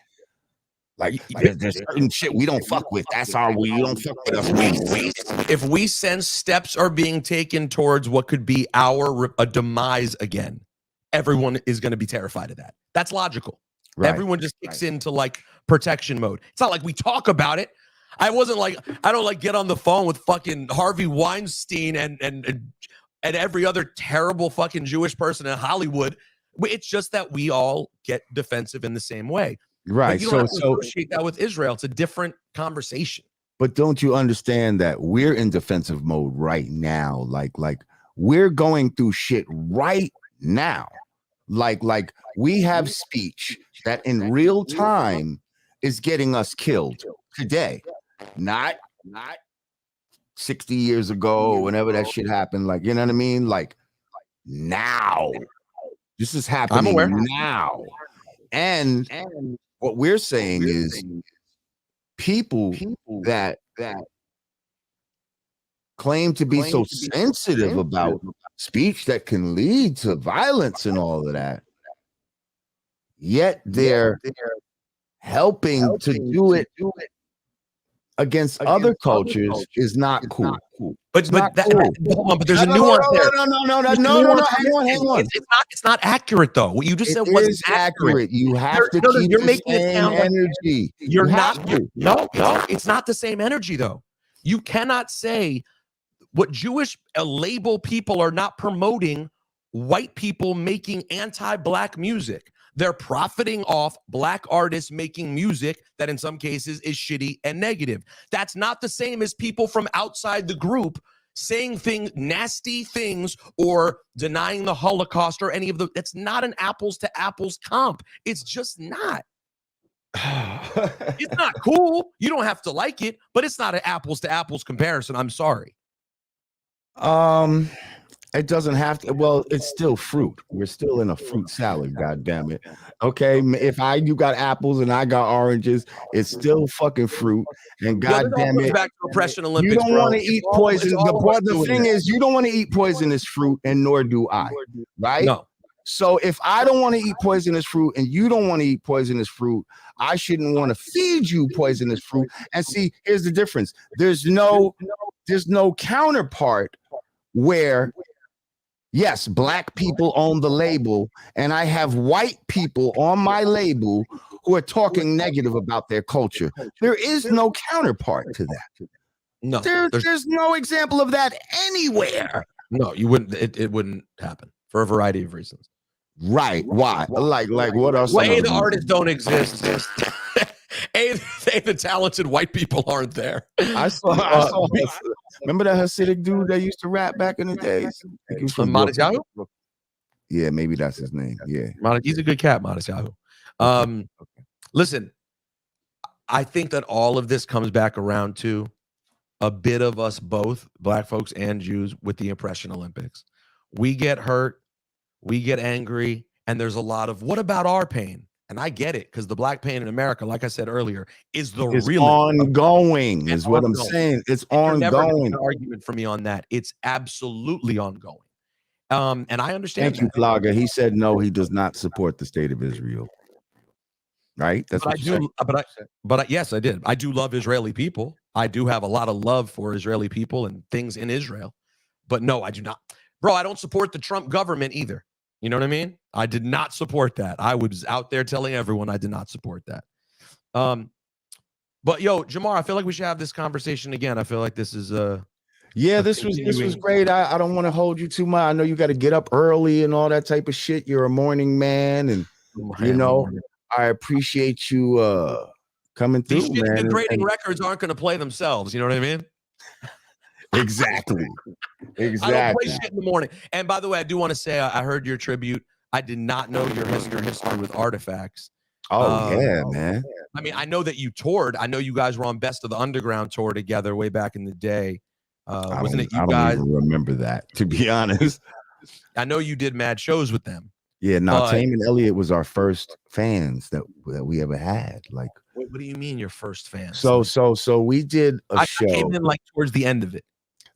Speaker 1: Like there's certain shit we don't fuck with. That's our we. You don't fuck with us.
Speaker 2: If we sense steps are being taken towards what could be a demise again, everyone is going to be terrified of that. That's logical. Right. Everyone just kicks into like protection mode. It's not like we talk about it. I don't like get on the phone with fucking Harvey Weinstein and every other terrible fucking Jewish person in Hollywood. It's just that we all get defensive in the same way.
Speaker 1: Right.
Speaker 2: You don't have to associate that with Israel. It's a different conversation.
Speaker 1: But don't you understand that we're in defensive mode right now? Like we're going through shit right now. Like we have speech that in real time is getting us killed today. Not 60 years ago, whenever that shit happened. Like, you know what I mean? Like now. This is happening
Speaker 2: I'm aware.
Speaker 1: now. And what we're saying is people that claim to be so sensitive about speech that can lead to violence and all of that, yet they're helping to do it against other cultures is not cool.
Speaker 2: But there's a nuance there.
Speaker 1: No. Hang on.
Speaker 2: It's not accurate though. What you just said wasn't accurate.
Speaker 1: You have to keep the same energy.
Speaker 2: You're not. No, it's not the same energy though. You cannot say what Jewish label people are not promoting white people making anti-black music. They're profiting off black artists making music that in some cases is shitty and negative. That's not the same as people from outside the group saying nasty things or denying the Holocaust or any of the. That's not an apples to apples comp. It's just not. It's not cool. You don't have to like it, but it's not an apples to apples comparison. I'm sorry.
Speaker 1: It doesn't have to. Well, it's still fruit. We're still in a fruit salad. God damn it. Okay, if you got apples and I got oranges, it's still fucking fruit. And God damn it,
Speaker 2: back to oppression Olympics.
Speaker 1: You don't want to eat poison. The thing is, you don't want to eat poisonous fruit, and nor do I. Right?
Speaker 2: No.
Speaker 1: So if I don't want to eat poisonous fruit and you don't want to eat poisonous fruit, I shouldn't want to feed you poisonous fruit. And see, here's the difference. There's no counterpart where. Yes, black people own the label, and I have white people on my label who are talking negative about their culture. There is no counterpart to that.
Speaker 2: No,
Speaker 1: there's no example of that anywhere.
Speaker 2: No, you wouldn't. It wouldn't happen for a variety of reasons.
Speaker 1: Right? Why? Like what else?
Speaker 2: Well, the artists don't exist. The talented white people aren't there.
Speaker 1: I saw remember that Hasidic dude that used to rap back in the days?
Speaker 2: He was from Modest Yahoo?
Speaker 1: Yeah, maybe that's his name. Yeah.
Speaker 2: He's a good cat, Modest Yahoo. Listen, I think that all of this comes back around to a bit of us both, black folks and Jews, with the Oppression Olympics. We get hurt, we get angry, and there's a lot of, what about our pain? And I get it, because the black pain in America, like I said earlier, is the
Speaker 1: It's
Speaker 2: real
Speaker 1: ongoing, is what I'm
Speaker 2: ongoing.
Speaker 1: saying. It's
Speaker 2: You're never gonna
Speaker 1: ongoing.
Speaker 2: get an argument from me on that. It's absolutely ongoing. And I understand
Speaker 1: Thank you,
Speaker 2: that.
Speaker 1: Plaga. He said no, he does not support the state of Israel. Right? That's what you said.
Speaker 2: Yes, I did. I do love Israeli people. I do have a lot of love for Israeli people and things in Israel. But no, I do not. Bro, I don't support the Trump government either. You know what I mean? I did not support that. I was out there telling everyone I did not support that. But yo, Jamar, I feel like we should have this conversation again. I feel like this is
Speaker 1: yeah, this was great. I don't want to hold you too much. I know you got to get up early and all that type of shit. You're a morning man, and I appreciate you coming through,
Speaker 2: these
Speaker 1: man.
Speaker 2: degrading records aren't going to play themselves. You know what I mean?
Speaker 1: Exactly.
Speaker 2: I don't play shit in the morning. And by the way, I do want to say I heard your tribute. I did not know your history with Artifacts.
Speaker 1: Oh yeah, man.
Speaker 2: I mean, I know that you toured. I know you guys were on Best of the Underground tour together way back in the day. Wasn't it you guys?
Speaker 1: I don't even remember that, to be honest.
Speaker 2: I know you did mad shows with them.
Speaker 1: Yeah, no, Tame and Elliott was our first fans that we ever had. Like,
Speaker 2: what do you mean your first fans?
Speaker 1: So we did a show. I
Speaker 2: came in like towards the end of it.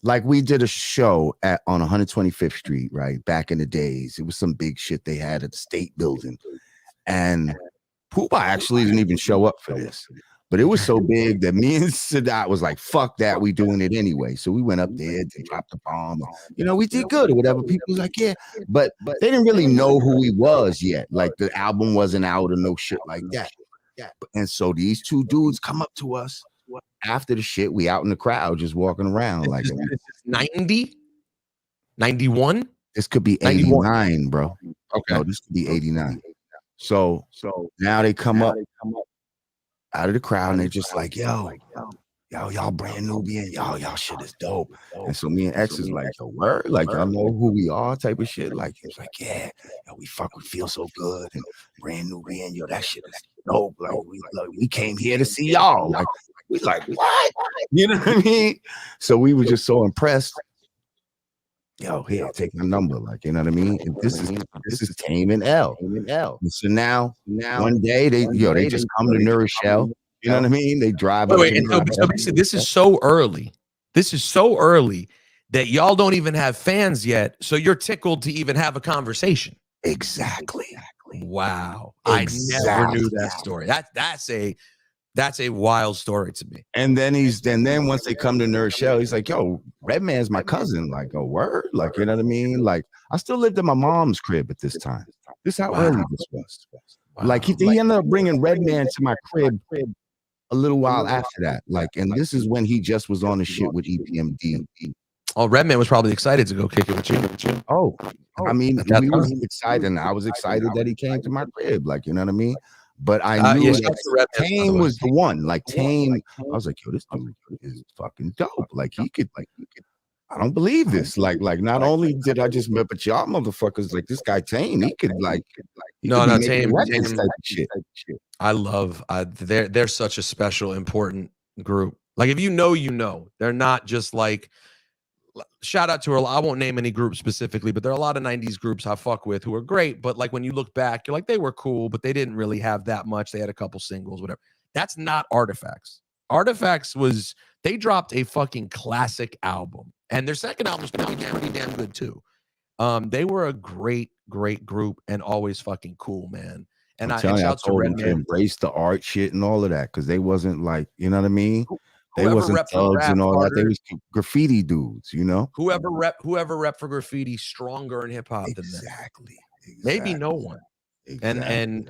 Speaker 1: Like we did a show on 125th Street, right? Back in the days. It was some big shit they had at the State Building. And Poopa actually didn't even show up for this. But it was so big that me and Sadat was like, fuck that, we doing it anyway. So we went up there to drop the bomb. You know, we did good or whatever. People was like, yeah. But they didn't really know who he was yet. Like the album wasn't out or no shit like that. And so these two dudes come up to us after the shit. We out in the crowd just walking around. This
Speaker 2: is 90? 91?
Speaker 1: This could be 89, bro. Okay. No, this could be 89. So now they come up out of the crowd and they're just like, yo, y'all brand Nubian, y'all shit is dope. And so me and X is like, yo, word, like y'all know who we are, type of shit. Like it's like, yeah, yo, we feel so good and brand Nubian, yo, that shit is dope. Like we came here to see y'all. Like we like, what? You know what I mean? So we were just so impressed. Yo, here, take my number. Like, you know what I mean? And this is Tame and L. And so now one day they just come to New Rochelle. You know what I mean? They drive up.
Speaker 2: So basically, this is so early. This is so early that y'all don't even have fans yet. So you're tickled to even have a conversation.
Speaker 1: Exactly.
Speaker 2: Wow. Exactly. I never knew that story. That's a wild story to me.
Speaker 1: And then once they come to New Rochelle, he's like, yo, Redman's my cousin. Like, a word? Like, you know what I mean? Like, I still lived in my mom's crib at this time. This is how early this was. Wow. Like, he ended up bringing Redman to my crib a little while after that. Like, and this is when he just was on the shit with EPMD.
Speaker 2: Oh, Redman was probably excited to go kick it with you.
Speaker 1: Oh, I mean, we was excited, and I was excited that he came to my crib. Like, you know what I mean? But I knew that Tame was the one. Like Tame, I was like, yo, this dude is fucking dope. Like he could. I don't believe this. Like not only did I just met, but y'all motherfuckers, like this guy Tame, he could
Speaker 2: Tame type of shit. I love. They're such a special, important group. Like if you know, they're not just like. Shout out to her. I won't name any groups specifically, but there are a lot of 90s groups I fuck with who are great. But like when you look back, you're like, they were cool, but they didn't really have that much. They had a couple singles, whatever. That's not Artifacts. Artifacts they dropped a fucking classic album. And their second album's pretty damn good too. They were a great group and always fucking cool, man. And I
Speaker 1: told them to embrace the art shit and all of that because they wasn't like, you know what I mean? They wasn't thugs and all that. They was graffiti dudes, you know.
Speaker 2: Whoever rep for graffiti stronger in hip hop than them.
Speaker 1: Exactly.
Speaker 2: Maybe no one. And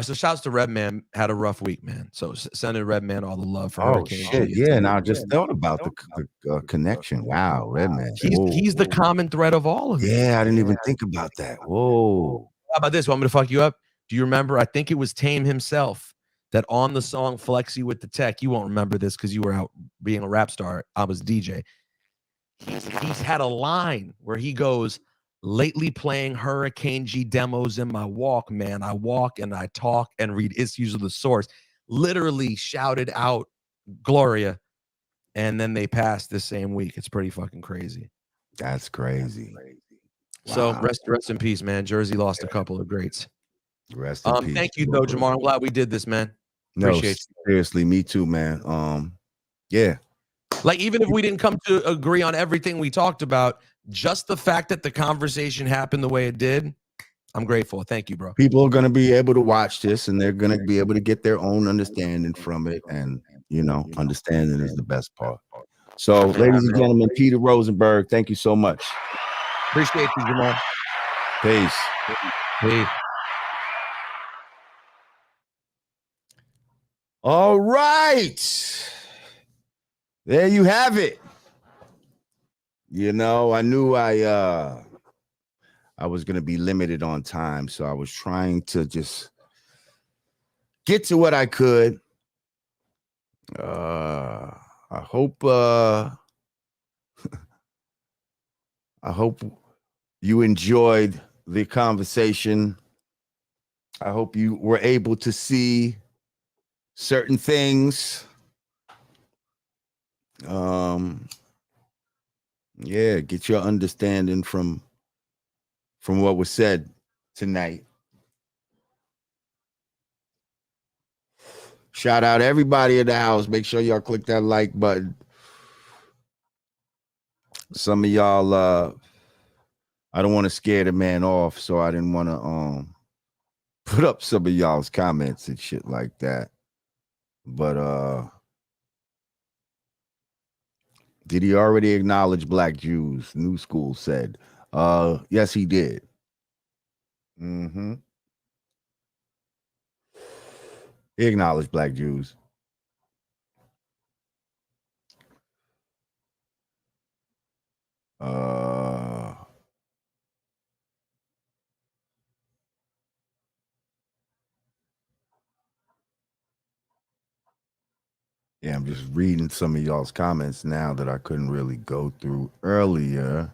Speaker 2: so shouts to Redman. Had a rough week, man. So sending Redman all the love for Hurricane.
Speaker 1: Shit, yeah. And I just thought about the connection. Wow, Redman.
Speaker 2: He's the common thread of all of it.
Speaker 1: Yeah, I didn't even think about that. Whoa.
Speaker 2: How about this? Want me to fuck you up? Do you remember? I think it was Tame himself. That on the song Flexi with the Tech, you won't remember this because you were out being a rap star. I was DJ. He's had a line where he goes, lately playing Hurricane G demos in my walk, man. I walk and I talk and read issues of the source. Literally shouted out Gloria. And then they passed this same week. It's pretty fucking crazy.
Speaker 1: That's crazy.
Speaker 2: So rest in peace, man. Jersey lost a couple of greats.
Speaker 1: Rest in peace.
Speaker 2: Thank you though, Jamar. I'm glad we did this, man.
Speaker 1: No,
Speaker 2: Appreciate you.
Speaker 1: seriously, me too, man. Yeah.
Speaker 2: Like, even if we didn't come to agree on everything we talked about, just the fact that the conversation happened the way it did, I'm grateful. Thank you, bro.
Speaker 1: People are going to be able to watch this and they're going to be able to get their own understanding from it. And, understanding is the best part. So, ladies and gentlemen, Peter Rosenberg, thank you so much.
Speaker 2: Appreciate you, Jamar.
Speaker 1: Peace.
Speaker 2: Peace.
Speaker 1: All right. There you have it. I knew I was going to be limited on time, so I was trying to just get to what I could. I hope you enjoyed the conversation. I hope you were able to see certain things. Get your understanding from what was said tonight. Shout out everybody in the house. Make sure y'all click that like button. Some of y'all, I don't want to scare the man off, so I didn't want to put up some of y'all's comments and shit like that. But did he already acknowledge black Jews? New School said. Yes, he did. Mm-hmm. He acknowledged black Jews. Yeah, I'm just reading some of y'all's comments now that I couldn't really go through earlier.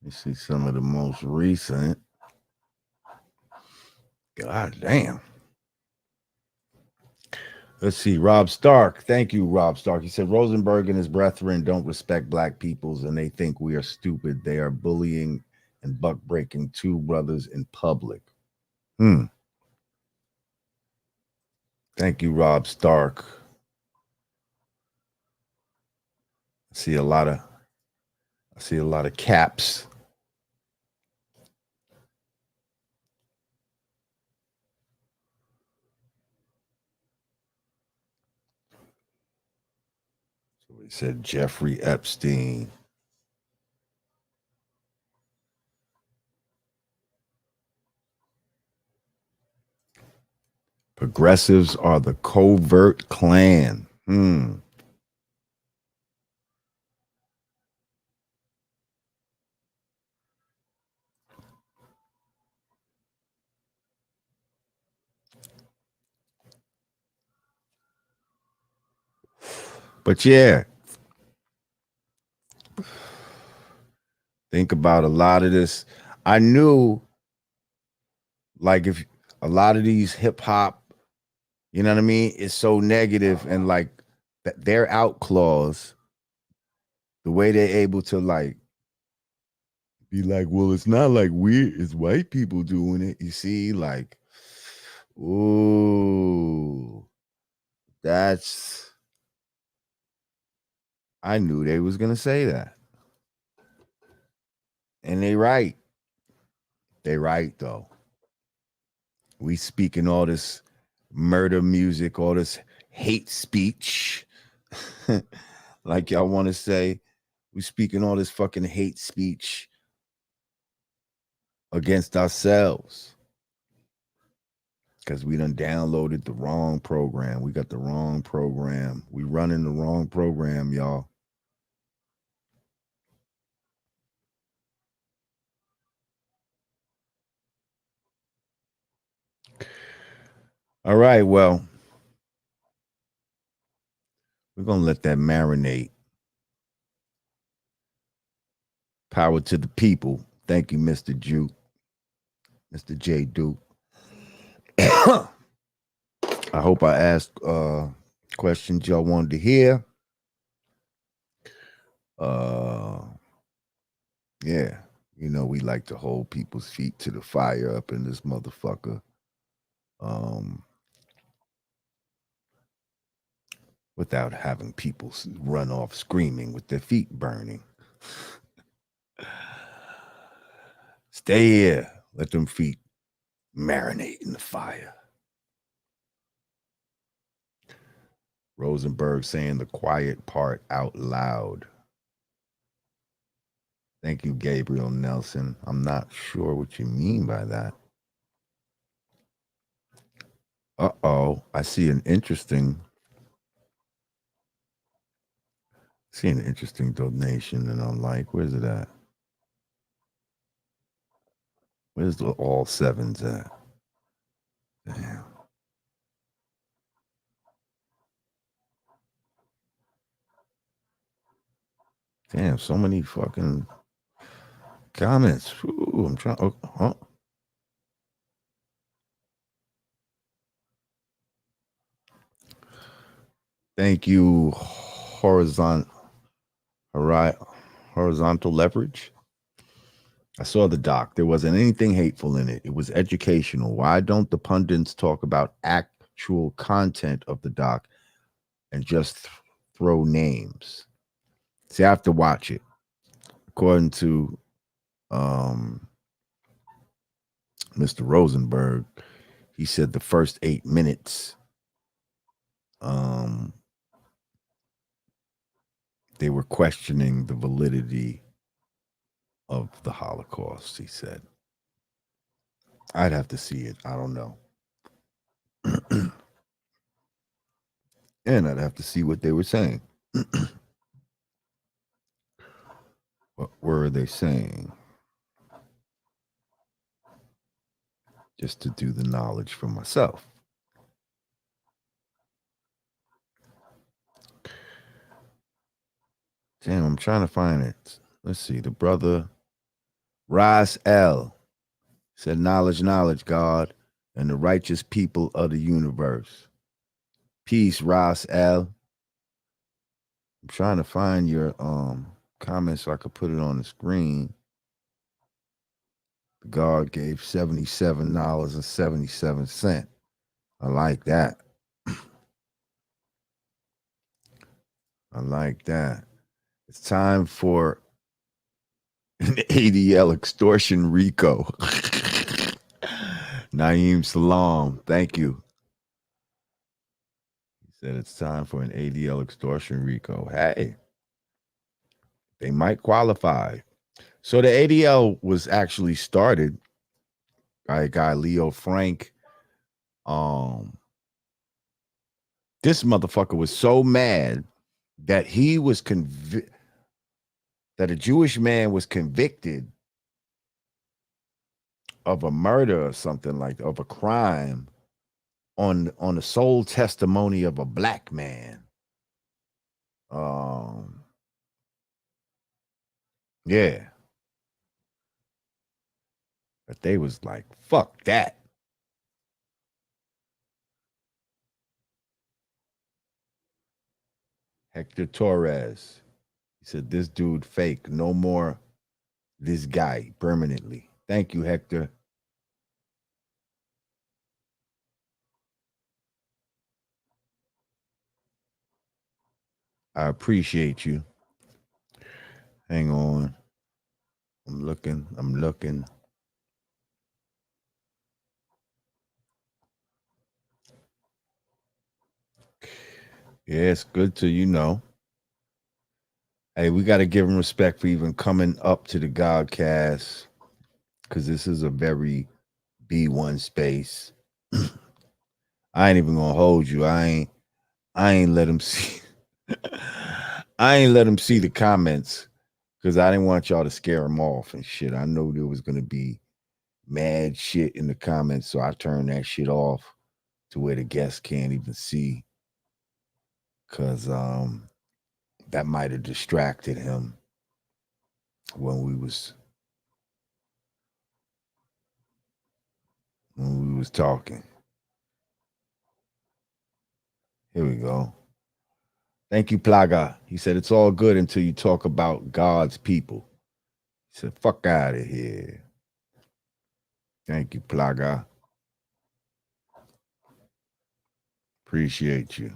Speaker 1: You see some of the most recent. God damn. Let's see. Rob Stark. Thank you, Rob Stark. He said Rosenberg and his brethren don't respect black peoples and they think we are stupid. They are bullying and buck breaking two brothers in public. Thank you, Rob Stark. I see a lot of caps. So he said Jeffrey Epstein. Progressives are the covert Klan. But yeah, think about a lot of this. I knew, like, if a lot of these hip hop, you know what I mean, is so negative and like their outlaws, the way they're able to like be like, well, it's not like it's white people doing it. You see, like, ooh, I knew they was gonna say that. And they right. They right though. We speaking all this murder music, all this hate speech. Like y'all want to say, we speaking all this fucking hate speech against ourselves. Because we done downloaded the wrong program. We got the wrong program. We running the wrong program, y'all. All right, well, we're going to let that marinate. Power to the people. Thank you, Mr. Duke. Mr. J. Duke. I hope I asked questions y'all wanted to hear. Yeah, we like to hold people's feet to the fire up in this motherfucker. without having people run off screaming with their feet burning. Stay here. Let them feet marinate in the fire. Rosenberg saying the quiet part out loud. Thank you, Gabriel Nelson. I'm not sure what you mean by that. Uh-oh. I see an interesting donation, and I'm like, where's it at? Where's the all sevens at? Damn. Damn, so many fucking comments. Ooh, I'm trying. Oh. Thank you, horizontal leverage. I saw the doc. There wasn't anything hateful in it. It was educational. Why don't the pundits talk about actual content of the doc and just throw names? See, I have to watch it. According to Mr. Rosenberg, he said the first 8 minutes they were questioning the validity of the Holocaust, he said. I'd have to see it. I don't know. And I'd have to see what they were saying. What were they saying? Just to do the knowledge for myself. Damn, I'm trying to find it. Let's see. The brother Ras L said, knowledge, God, and the righteous people of the universe. Peace, Ras L. I'm trying to find your comment so I could put it on the screen. God gave $77.77. I like that. I like that. It's time for an ADL extortion RICO. Naeem Salam, thank you. He said it's time for an ADL extortion RICO. Hey, they might qualify. So the ADL was actually started by a guy, Leo Frank. This motherfucker was so mad that he was that a Jewish man was convicted of a murder or something of a crime on the sole testimony of a black man. Yeah. But they was like, fuck that. Hector Torres. He said, this dude fake. No more this guy permanently. Thank you, Hector. I appreciate you. Hang on. I'm looking. Yeah, it's good to, hey, we got to give him respect for even coming up to the Godcast, because this is a very B1 space. I ain't even gonna hold you. I ain't let him see. I ain't let him see the comments because I didn't want y'all to scare him off and shit. I know there was gonna be mad shit in the comments, so I turned that shit off to where the guests can't even see, because that might have distracted him when we was talking. Here we go. Thank you, Plaga. He said, it's all good until you talk about God's people. He said, fuck out of here. Thank you, Plaga. Appreciate you.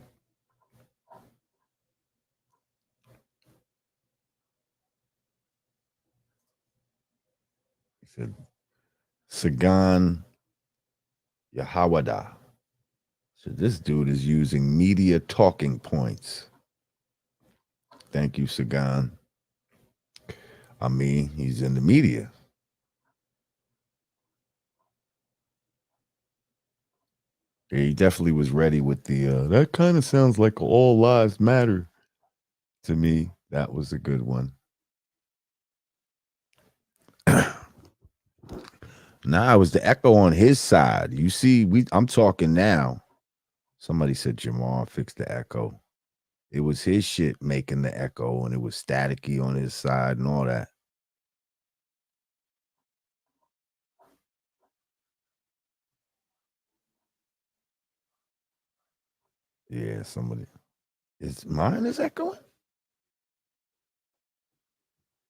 Speaker 1: He said, Sagan Yahawada. So this dude is using media talking points. Thank you, Sagan. I mean, he's in the media. Yeah, he definitely was ready with the, that kind of sounds like all lives matter to me. That was a good one. Nah, it was the echo on his side. You see, I'm talking now. Somebody said Jamar fixed the echo. It was his shit making the echo, and it was staticky on his side and all that. Yeah, somebody. Is mine is echoing?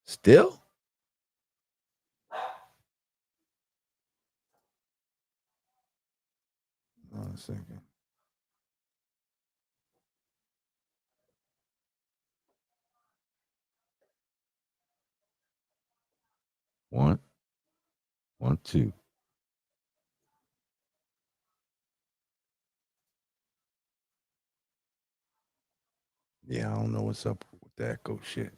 Speaker 1: Still? Hold on a second. One, one, two. Yeah, I don't know what's up with the echo shit.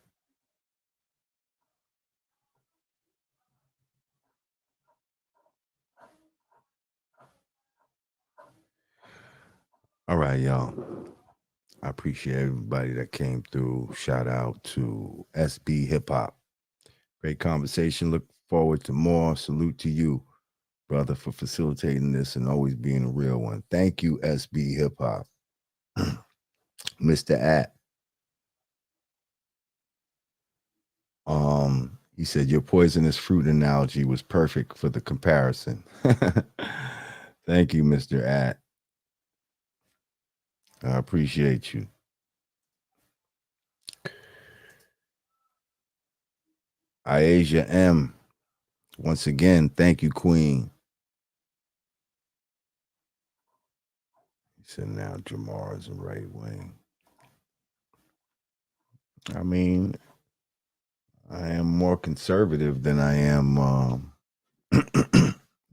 Speaker 1: All right, y'all. I appreciate everybody that came through. Shout out to SB Hip Hop. Great conversation. Look forward to more. Salute to you, brother, for facilitating this and always being a real one. Thank you, SB Hip Hop. Mr. At. He said your poisonous fruit analogy was perfect for the comparison. Thank you, Mr. At. I appreciate you. Iasia M. Once again, thank you, Queen. He said now Jamar is a right wing. I mean, I am more conservative than I am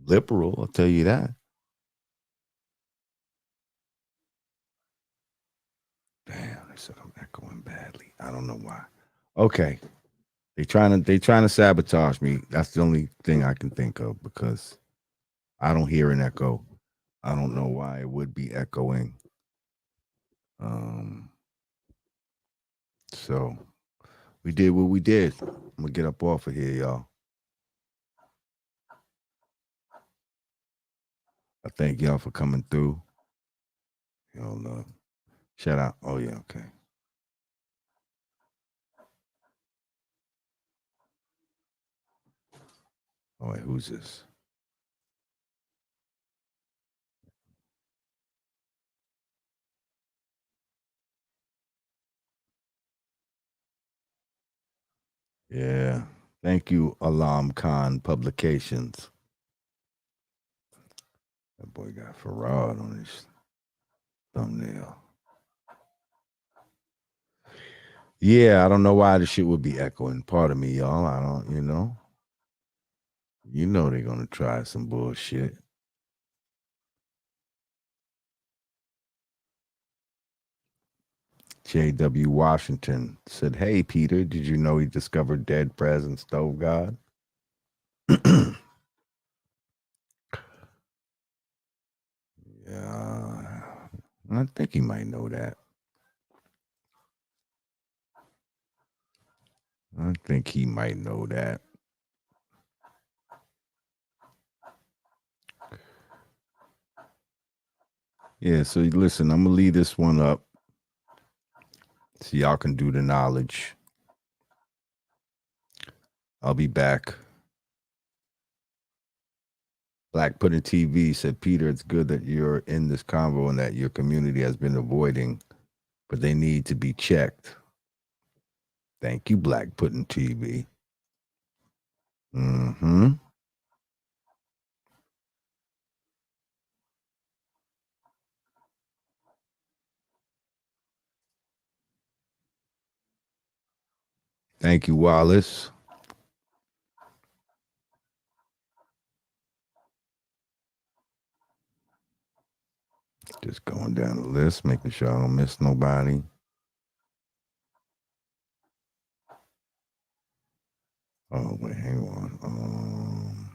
Speaker 1: liberal, I'll tell you that. Damn, they said I'm echoing badly. I don't know why. Okay. They trying to sabotage me. That's the only thing I can think of because I don't hear an echo. I don't know why it would be echoing. So we did what we did. I'm gonna get up off of here, y'all. I thank y'all for coming through. Y'all shout out. Oh yeah, okay. All right, who's this? Yeah. Thank you, Alam Khan Publications. That boy got Farad on his thumbnail. Yeah, I don't know why the shit would be echoing. Pardon me, y'all. I don't, You know they're gonna try some bullshit. J.W. Washington said, "Hey Peter, did you know he discovered dead president stove god?" Yeah, I think he might know that. I think he might know that. Yeah, so listen, I'm gonna leave this one up so y'all can do the knowledge. I'll be back. Black Pudding TV said, Peter, it's good that you're in this convo and that your community has been avoiding, but they need to be checked. Thank you, Black Pudding TV. Mm-hmm. Thank you, Wallace. Just going down the list, making sure I don't miss nobody. Oh, wait, hang on.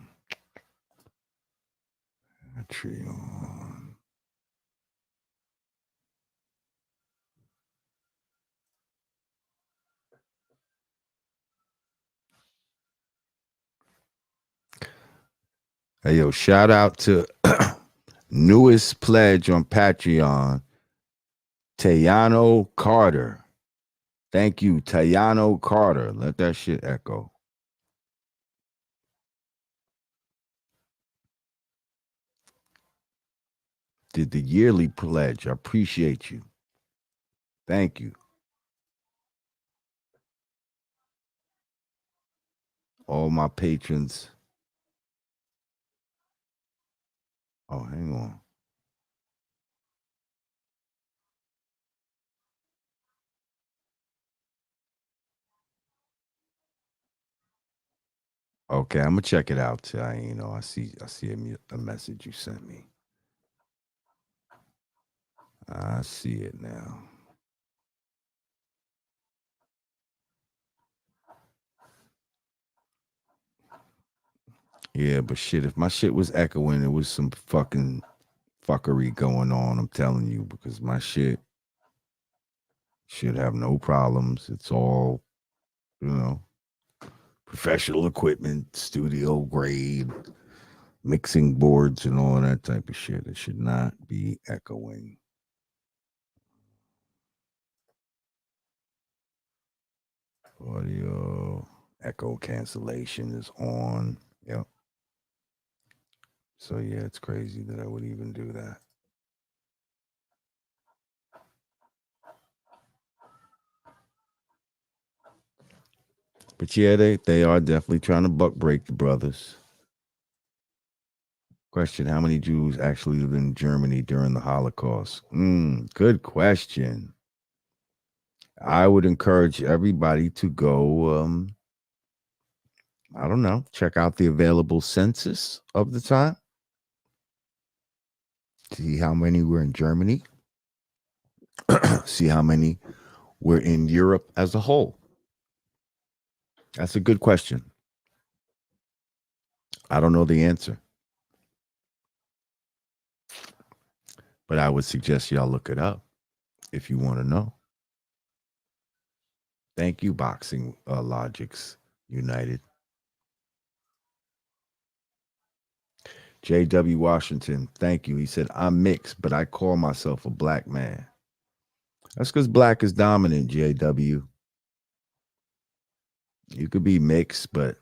Speaker 1: Patreon. Hey, yo, shout out to newest pledge on Patreon, Tayano Carter. Thank you, Tayano Carter. Let that shit echo. Did the yearly pledge. I appreciate you. Thank you. All my patrons. Oh, hang on. Okay, I'm gonna check it out. I see a message you sent me. I see it now. Yeah, but shit, if my shit was echoing, it was some fucking fuckery going on. I'm telling you, because my shit should have no problems. It's all, you know, professional equipment, studio grade, mixing boards, and all that type of shit. It should not be echoing. Audio echo cancellation is on. Yep. So yeah, it's crazy that I would even do that. But yeah, they are definitely trying to buck break the brothers. Question: how many Jews actually lived in Germany during the Holocaust? Good question. I would encourage everybody to go. I don't know. Check out the available census of the time. See how many were in Germany. See how many were in Europe as a whole. That's a good question. I don't know the answer, but I would suggest y'all look it up if you want to know. Thank you, Boxing Logics United. J.W. Washington, thank you. He said, I'm mixed, but I call myself a black man. That's because black is dominant, J.W. You could be mixed, but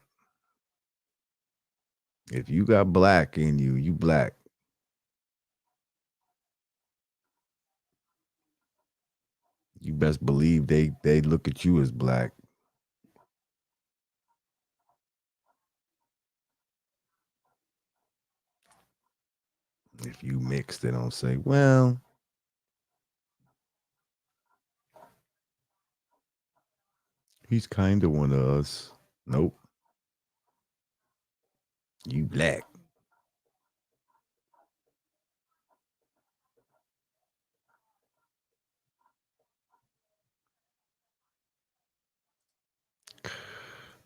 Speaker 1: if you got black in you, you black. You best believe they look at you as black. If you mix, they don't say, well, he's kind of one of us. Nope. You black.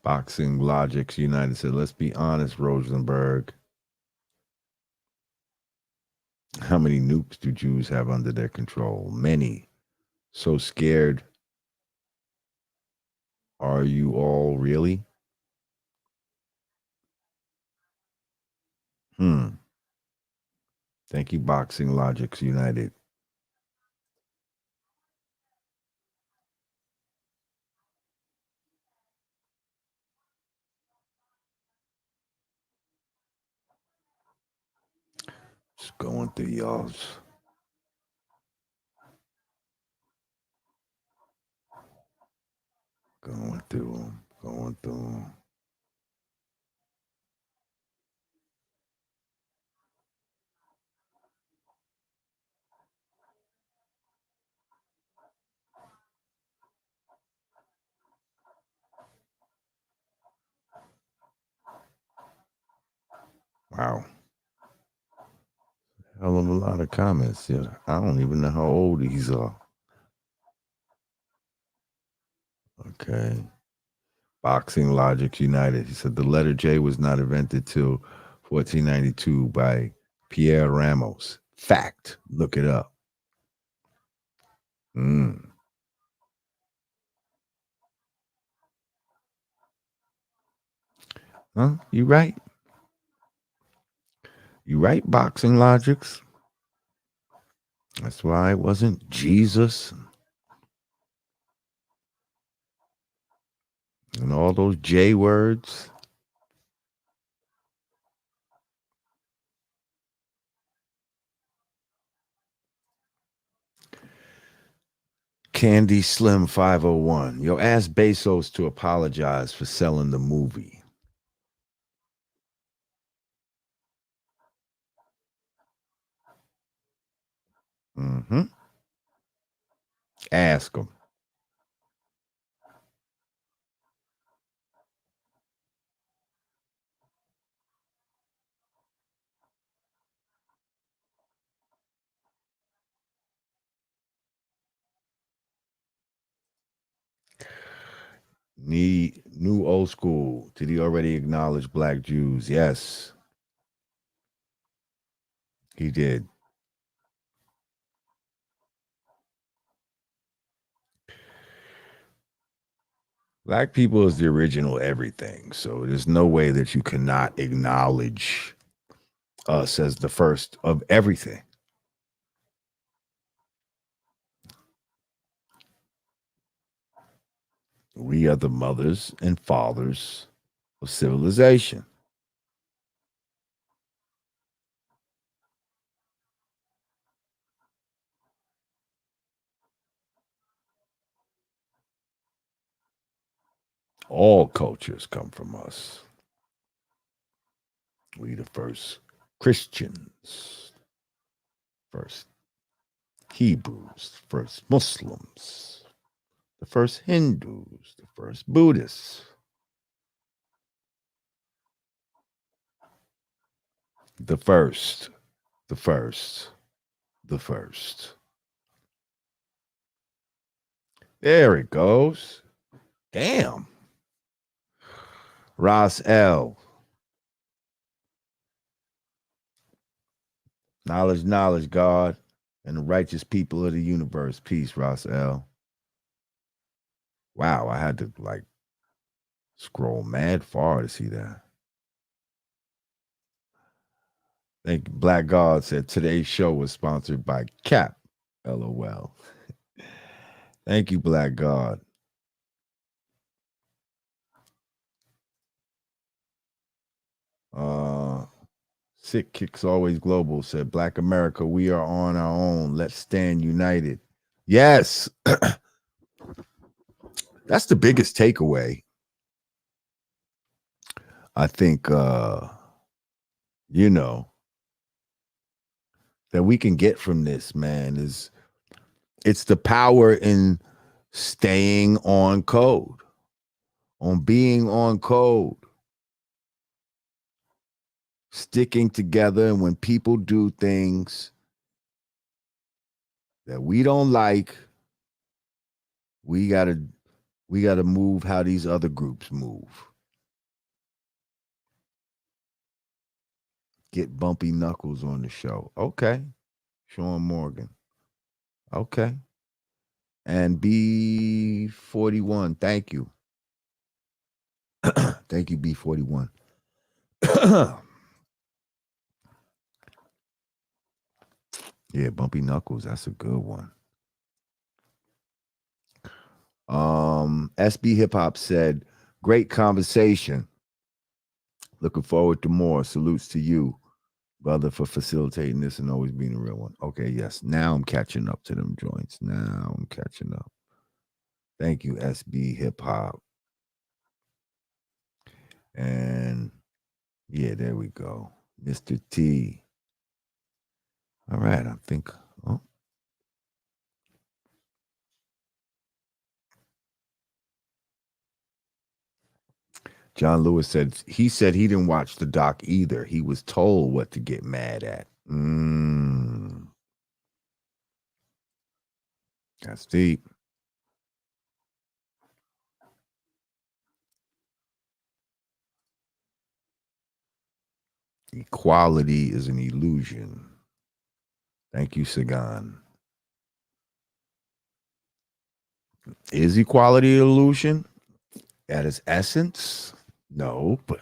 Speaker 1: Boxing Logics United said, let's be honest, Rosenberg. How many nukes do Jews have under their control? Many. So scared are you all really? Thank you, Boxing Logics United. Just going through y'all's. Going through them. Wow. Hell of a lot of comments. Yeah. I don't even know how old these are. Okay. Boxing Logic United. He said the letter J was not invented till 1492 by Pierre Ramos. Fact. Look it up. Mm. Huh? You right. You right, Boxing Logics. That's why it wasn't Jesus and all those J words. Candy Slim 501. Yo, ask Bezos to apologize for selling the movie. Mm-hmm. Ask him. New old school. Did he already acknowledge black Jews? Yes, he did. Black people is the original everything. So there's no way that you cannot acknowledge us as the first of everything. We are the mothers and fathers of civilization. All cultures come from us. We the first Christians, first Hebrews, first Muslims, the first Hindus, the first Buddhists, the first, the first, the first. There it goes. Damn. Ross L. Knowledge, knowledge, God, and the righteous people of the universe. Peace, Ross L. Wow, I had to like scroll mad far to see that. Thank you. Black God said today's show was sponsored by Cap. LOL. Thank you, Black God. Sick Kicks Always Global said, Black America, we are on our own. Let's stand united. Yes. That's the biggest takeaway. I think you know, that we can get from this, man, is it's the power in staying on code, on being on code, sticking together. And when people do things that we don't like, we gotta move how these other groups move. Get Bumpy Knuckles on the show. Okay. Sean Morgan. Okay. And B41. Thank you. Thank you, B41. Yeah, Bumpy Knuckles. That's a good one. SB Hip Hop said, great conversation. Looking forward to more. Salutes to you, brother, for facilitating this and always being a real one. Okay, yes. Now I'm catching up to them joints. Now I'm catching up. Thank you, SB Hip Hop. And yeah, there we go. Mr. T. All right, I think. Oh. John Lewis said he didn't watch the doc either. He was told what to get mad at. That's deep. Equality is an illusion. Thank you, Sagan. Is equality an illusion? At its essence? No, but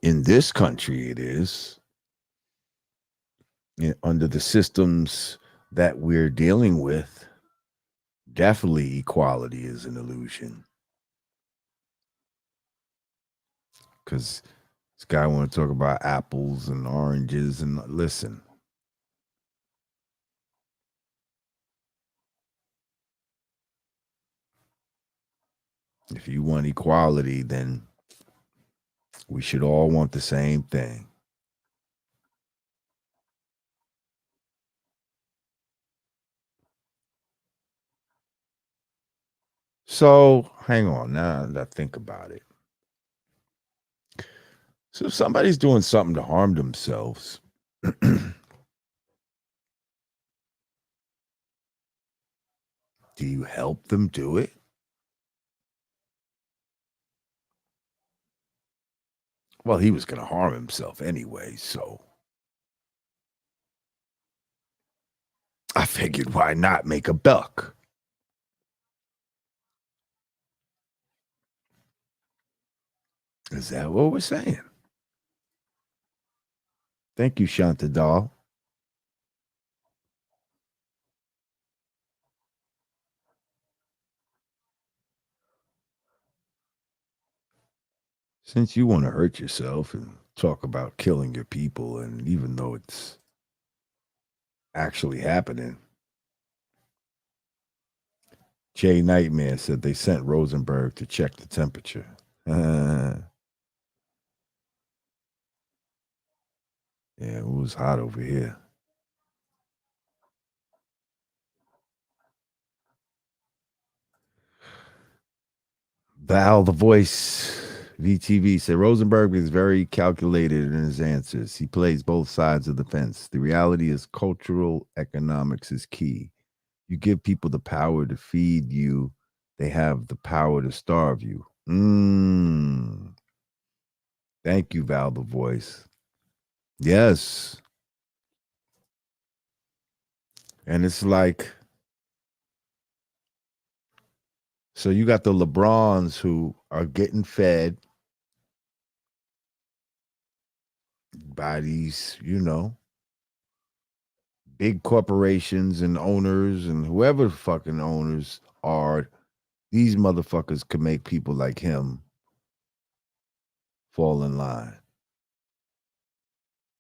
Speaker 1: in this country it is. Under the systems that we're dealing with, definitely equality is an illusion. Because this guy want to talk about apples and oranges, and listen. If you want equality, then we should all want the same thing. So hang on, now that I think about it. So if somebody's doing something to harm themselves, do you help them do it? Well, he was going to harm himself anyway, so I figured why not make a buck? Is that what we're saying? Thank you, Shanta Doll. Since you want to hurt yourself and talk about killing your people, and even though it's actually happening, Jay Nightmare said they sent Rosenberg to check the temperature. Yeah, it was hot over here. Val the Voice VTV said Rosenberg is very calculated in his answers. He plays both sides of the fence. The reality is cultural economics is key. You give people the power to feed you, they have the power to starve you. Thank you, Val the Voice. Yes. And it's like, so you got the LeBrons who are getting fed by these, big corporations and owners and whoever fucking owners are. These motherfuckers could make people like him fall in line.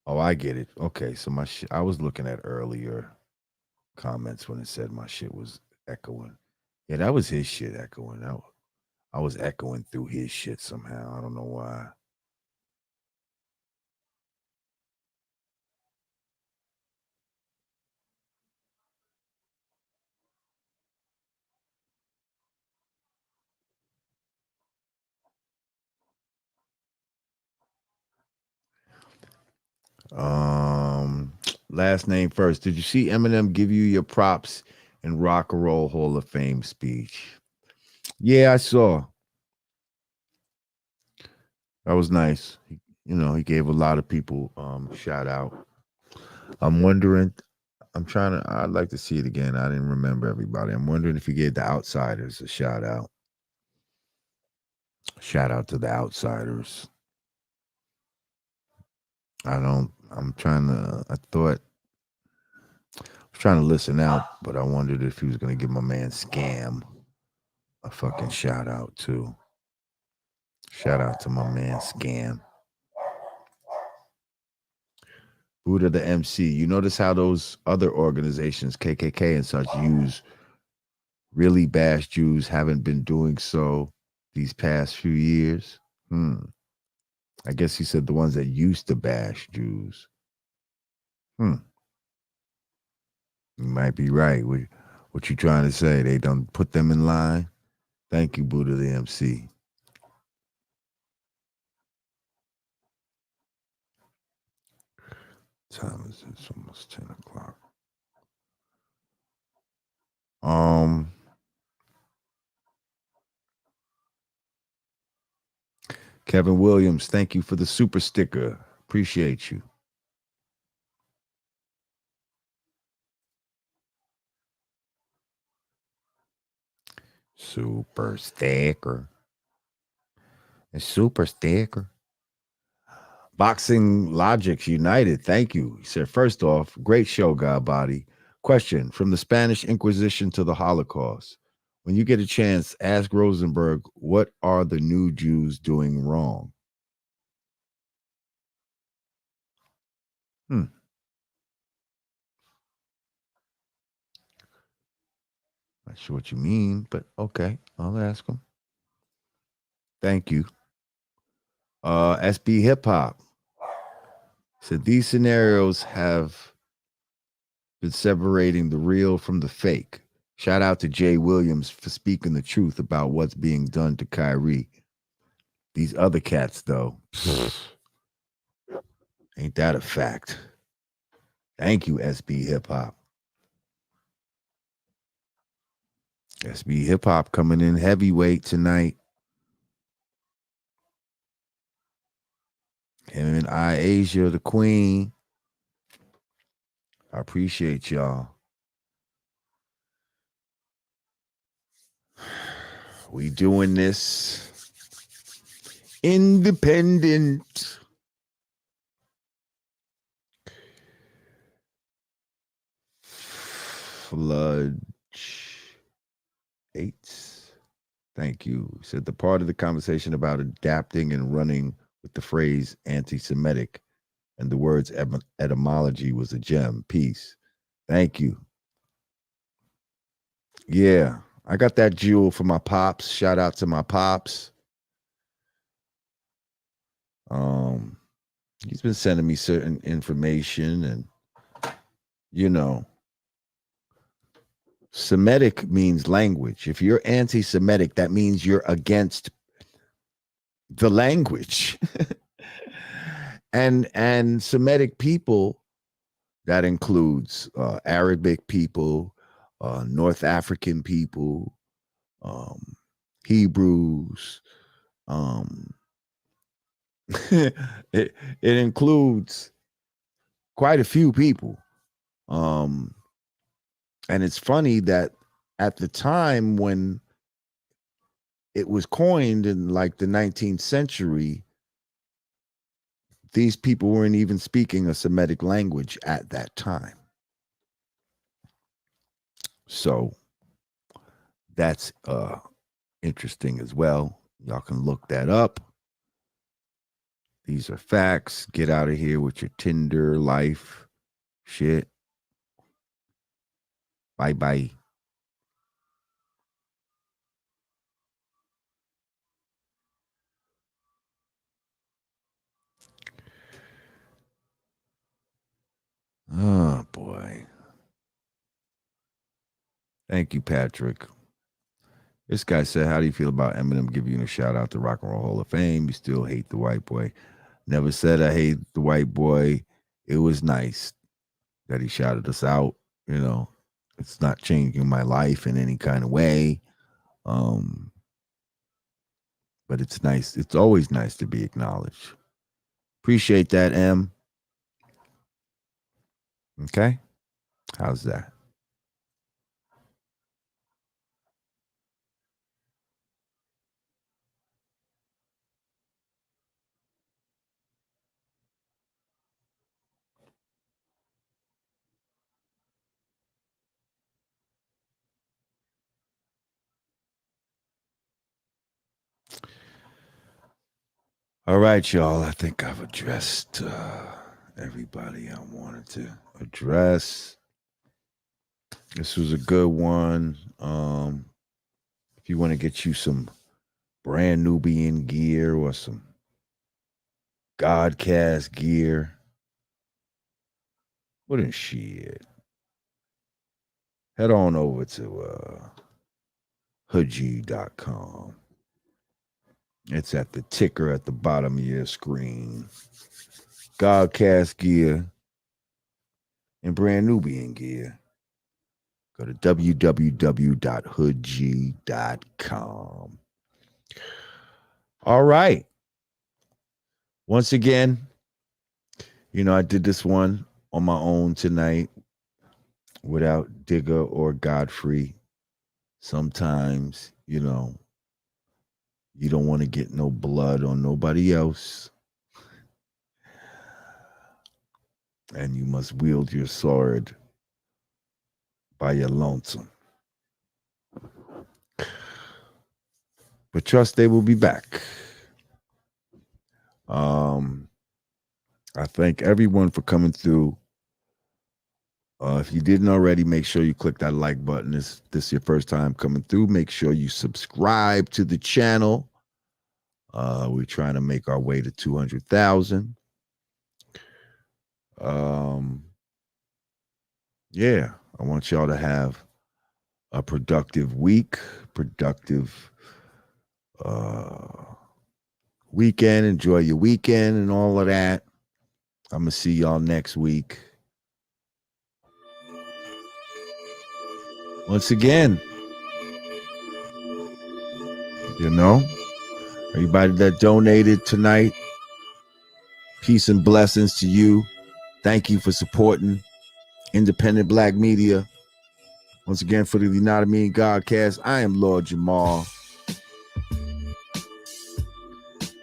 Speaker 1: Oh, I get it. Okay, so my shit, I was looking at earlier comments when it said my shit was echoing. Yeah, that was his shit echoing. I was echoing through his shit somehow. I don't know why. Last name first. Did you see Eminem give you your props in Rock and Roll Hall of Fame speech? Yeah, I saw. That was nice. He gave a lot of people shout out. I'm wondering, I'd like to see it again. I didn't remember everybody. I'm wondering if he gave the Outsiders a shout out. Shout out to the Outsiders. I was trying to listen out, but I wondered if he was going to give my man Scam a fucking shout out too. Shout out to my man Scam. Buddha the MC. You notice how those other organizations, KKK and such, really bash Jews, haven't been doing so these past few years? I guess he said the ones that used to bash Jews. You might be right. What you trying to say? They don't put them in line? Thank you, Buddha the MC. time is it? It's almost 10 o'clock. Kevin Williams, thank you for the super sticker. Appreciate you. Super sticker. A super sticker. Boxing Logics United, thank you. He said, first off, great show, Godbody. Question, from the Spanish Inquisition to the Holocaust. When you get a chance, ask Rosenberg, what are the new Jews doing wrong? Not sure what you mean, but okay, I'll ask him. Thank you. SB Hip Hop said these scenarios have been separating the real from the fake. Shout out to Jay Williams for speaking the truth about what's being done to Kyrie. These other cats, though, ain't that a fact? Thank you, SB Hip Hop. SB Hip Hop coming in heavyweight tonight. Him and Asia, the queen. I appreciate y'all. We doing this independent. Flood 8. Thank you. He said the part of the conversation about adapting and running with the phrase anti-Semitic and the words etymology was a gem. Peace. Thank you. Yeah, I got that jewel for my pops. Shout out to my pops. He's been sending me certain information, and Semitic means language. If you're anti-Semitic, that means you're against the language. and Semitic people, that includes Arabic people, North African people, Hebrews. It includes quite a few people. And it's funny that at the time when it was coined in like the 19th century, these people weren't even speaking a Semitic language at that time. So that's interesting as well. Y'all can look that up. These are facts. Get out of here with your Tinder life shit. Bye-bye. Oh, boy. Thank you, Patrick. This guy said, how do you feel about Eminem giving you a shout out to Rock and Roll Hall of Fame? You still hate the white boy. Never said I hate the white boy. It was nice that he shouted us out. It's not changing my life in any kind of way. But it's nice. It's always nice to be acknowledged. Appreciate that, M. Okay? How's that? All right, y'all. I think I've addressed everybody I wanted to address. This was a good one. If you want to get you some brand Nubian gear or some Godcast gear, what is shit? Head on over to hoodgie.com. It's at the ticker at the bottom of your screen. Godcast gear. in brand Nubian gear, go to www.hoodg.com. All right. Once again, I did this one on my own tonight without Digger or Godfrey. Sometimes, you don't want to get no blood on nobody else. And you must wield your sword by your lonesome. But trust they will be back. I thank everyone for coming through. If you didn't already, make sure you click that like button. If this is your first time coming through, make sure you subscribe to the channel. We're trying to make our way to 200,000. Yeah, I want y'all to have a productive week, productive weekend. Enjoy your weekend and all of that. I'm going to see y'all next week. Once again, everybody that donated tonight, peace and blessings to you. Thank you for supporting independent black media. Once again, for the United Mean Godcast, I am Lord Jamar.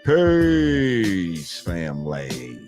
Speaker 1: Peace, family.